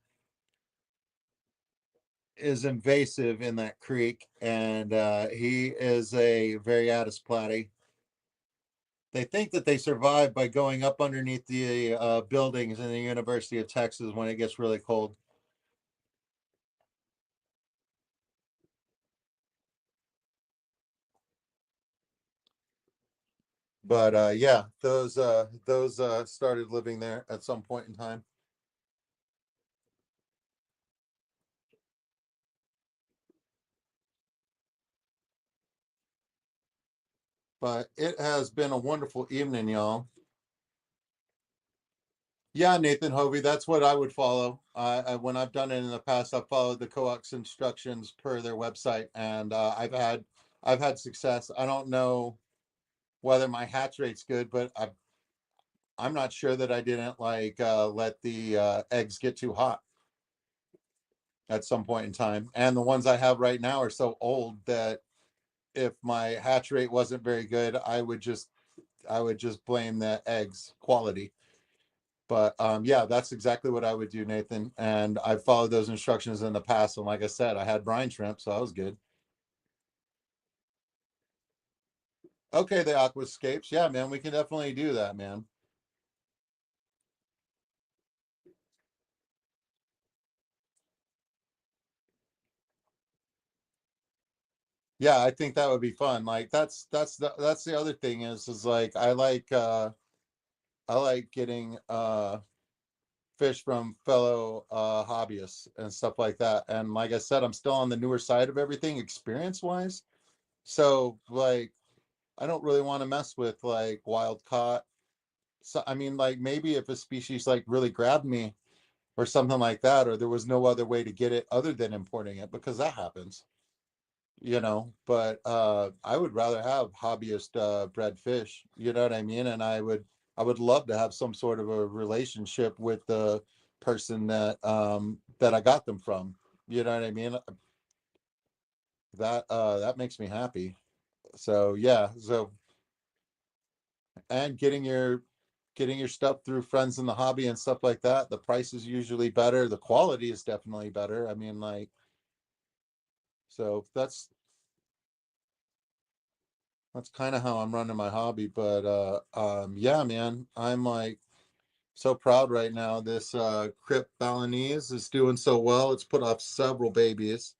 [SPEAKER 1] is invasive in that creek, and he is a Variatus platy. They think that they survive by going up underneath the buildings in the University of Texas when it gets really cold. But yeah, those started living there at some point in time. But it has been a wonderful evening, y'all. Yeah, Nathan Hovey, that's what I would follow. When I've done it in the past, I've followed the coax instructions per their website, and I've had success. I don't know whether my hatch rate's good, but I'm not sure that I didn't like let the eggs get too hot at some point in time. And the ones I have right now are so old that if my hatch rate wasn't very good, I would just blame the eggs quality. But yeah, that's exactly what I would do, Nathan. And I've followed those instructions in the past. And like I said, I had brine shrimp, so I was good. Okay, the aquascapes. Yeah, man, we can definitely do that, man. Yeah, I think that would be fun. Like that's the other thing is like I like getting fish from fellow hobbyists and stuff like that. And like I said, I'm still on the newer side of everything experience wise. So like I don't really want to mess with like wild caught. So I mean like maybe if a species like really grabbed me or something like that, or there was no other way to get it other than importing it, because that happens, you know. But I would rather have hobbyist bred fish, you know what I mean? And I would love to have some sort of a relationship with the person that I got them from, you know what I mean? That makes me happy. So yeah, so and getting your stuff through friends in the hobby and stuff like that, the price is usually better, the quality is definitely better. I mean like, so that's kind of how I'm running my hobby. But yeah, man, I'm like so proud right now. This Crip Balinese is doing so well. It's put off several babies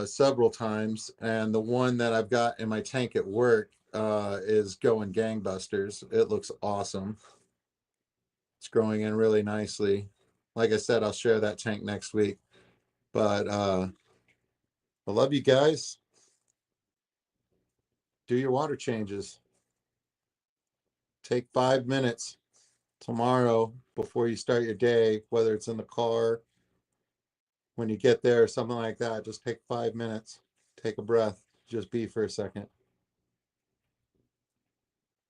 [SPEAKER 1] several times, and the one that I've got in my tank at work is going gangbusters. It looks awesome. It's growing in really nicely. Like I said, I'll share that tank next week. But I love you guys. Do your water changes. Take 5 minutes tomorrow before you start your day, whether it's in the car, when you get there, or something like that. Just take 5 minutes, take a breath, just be for a second.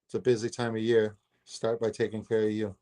[SPEAKER 1] It's a busy time of year. Start by taking care of you.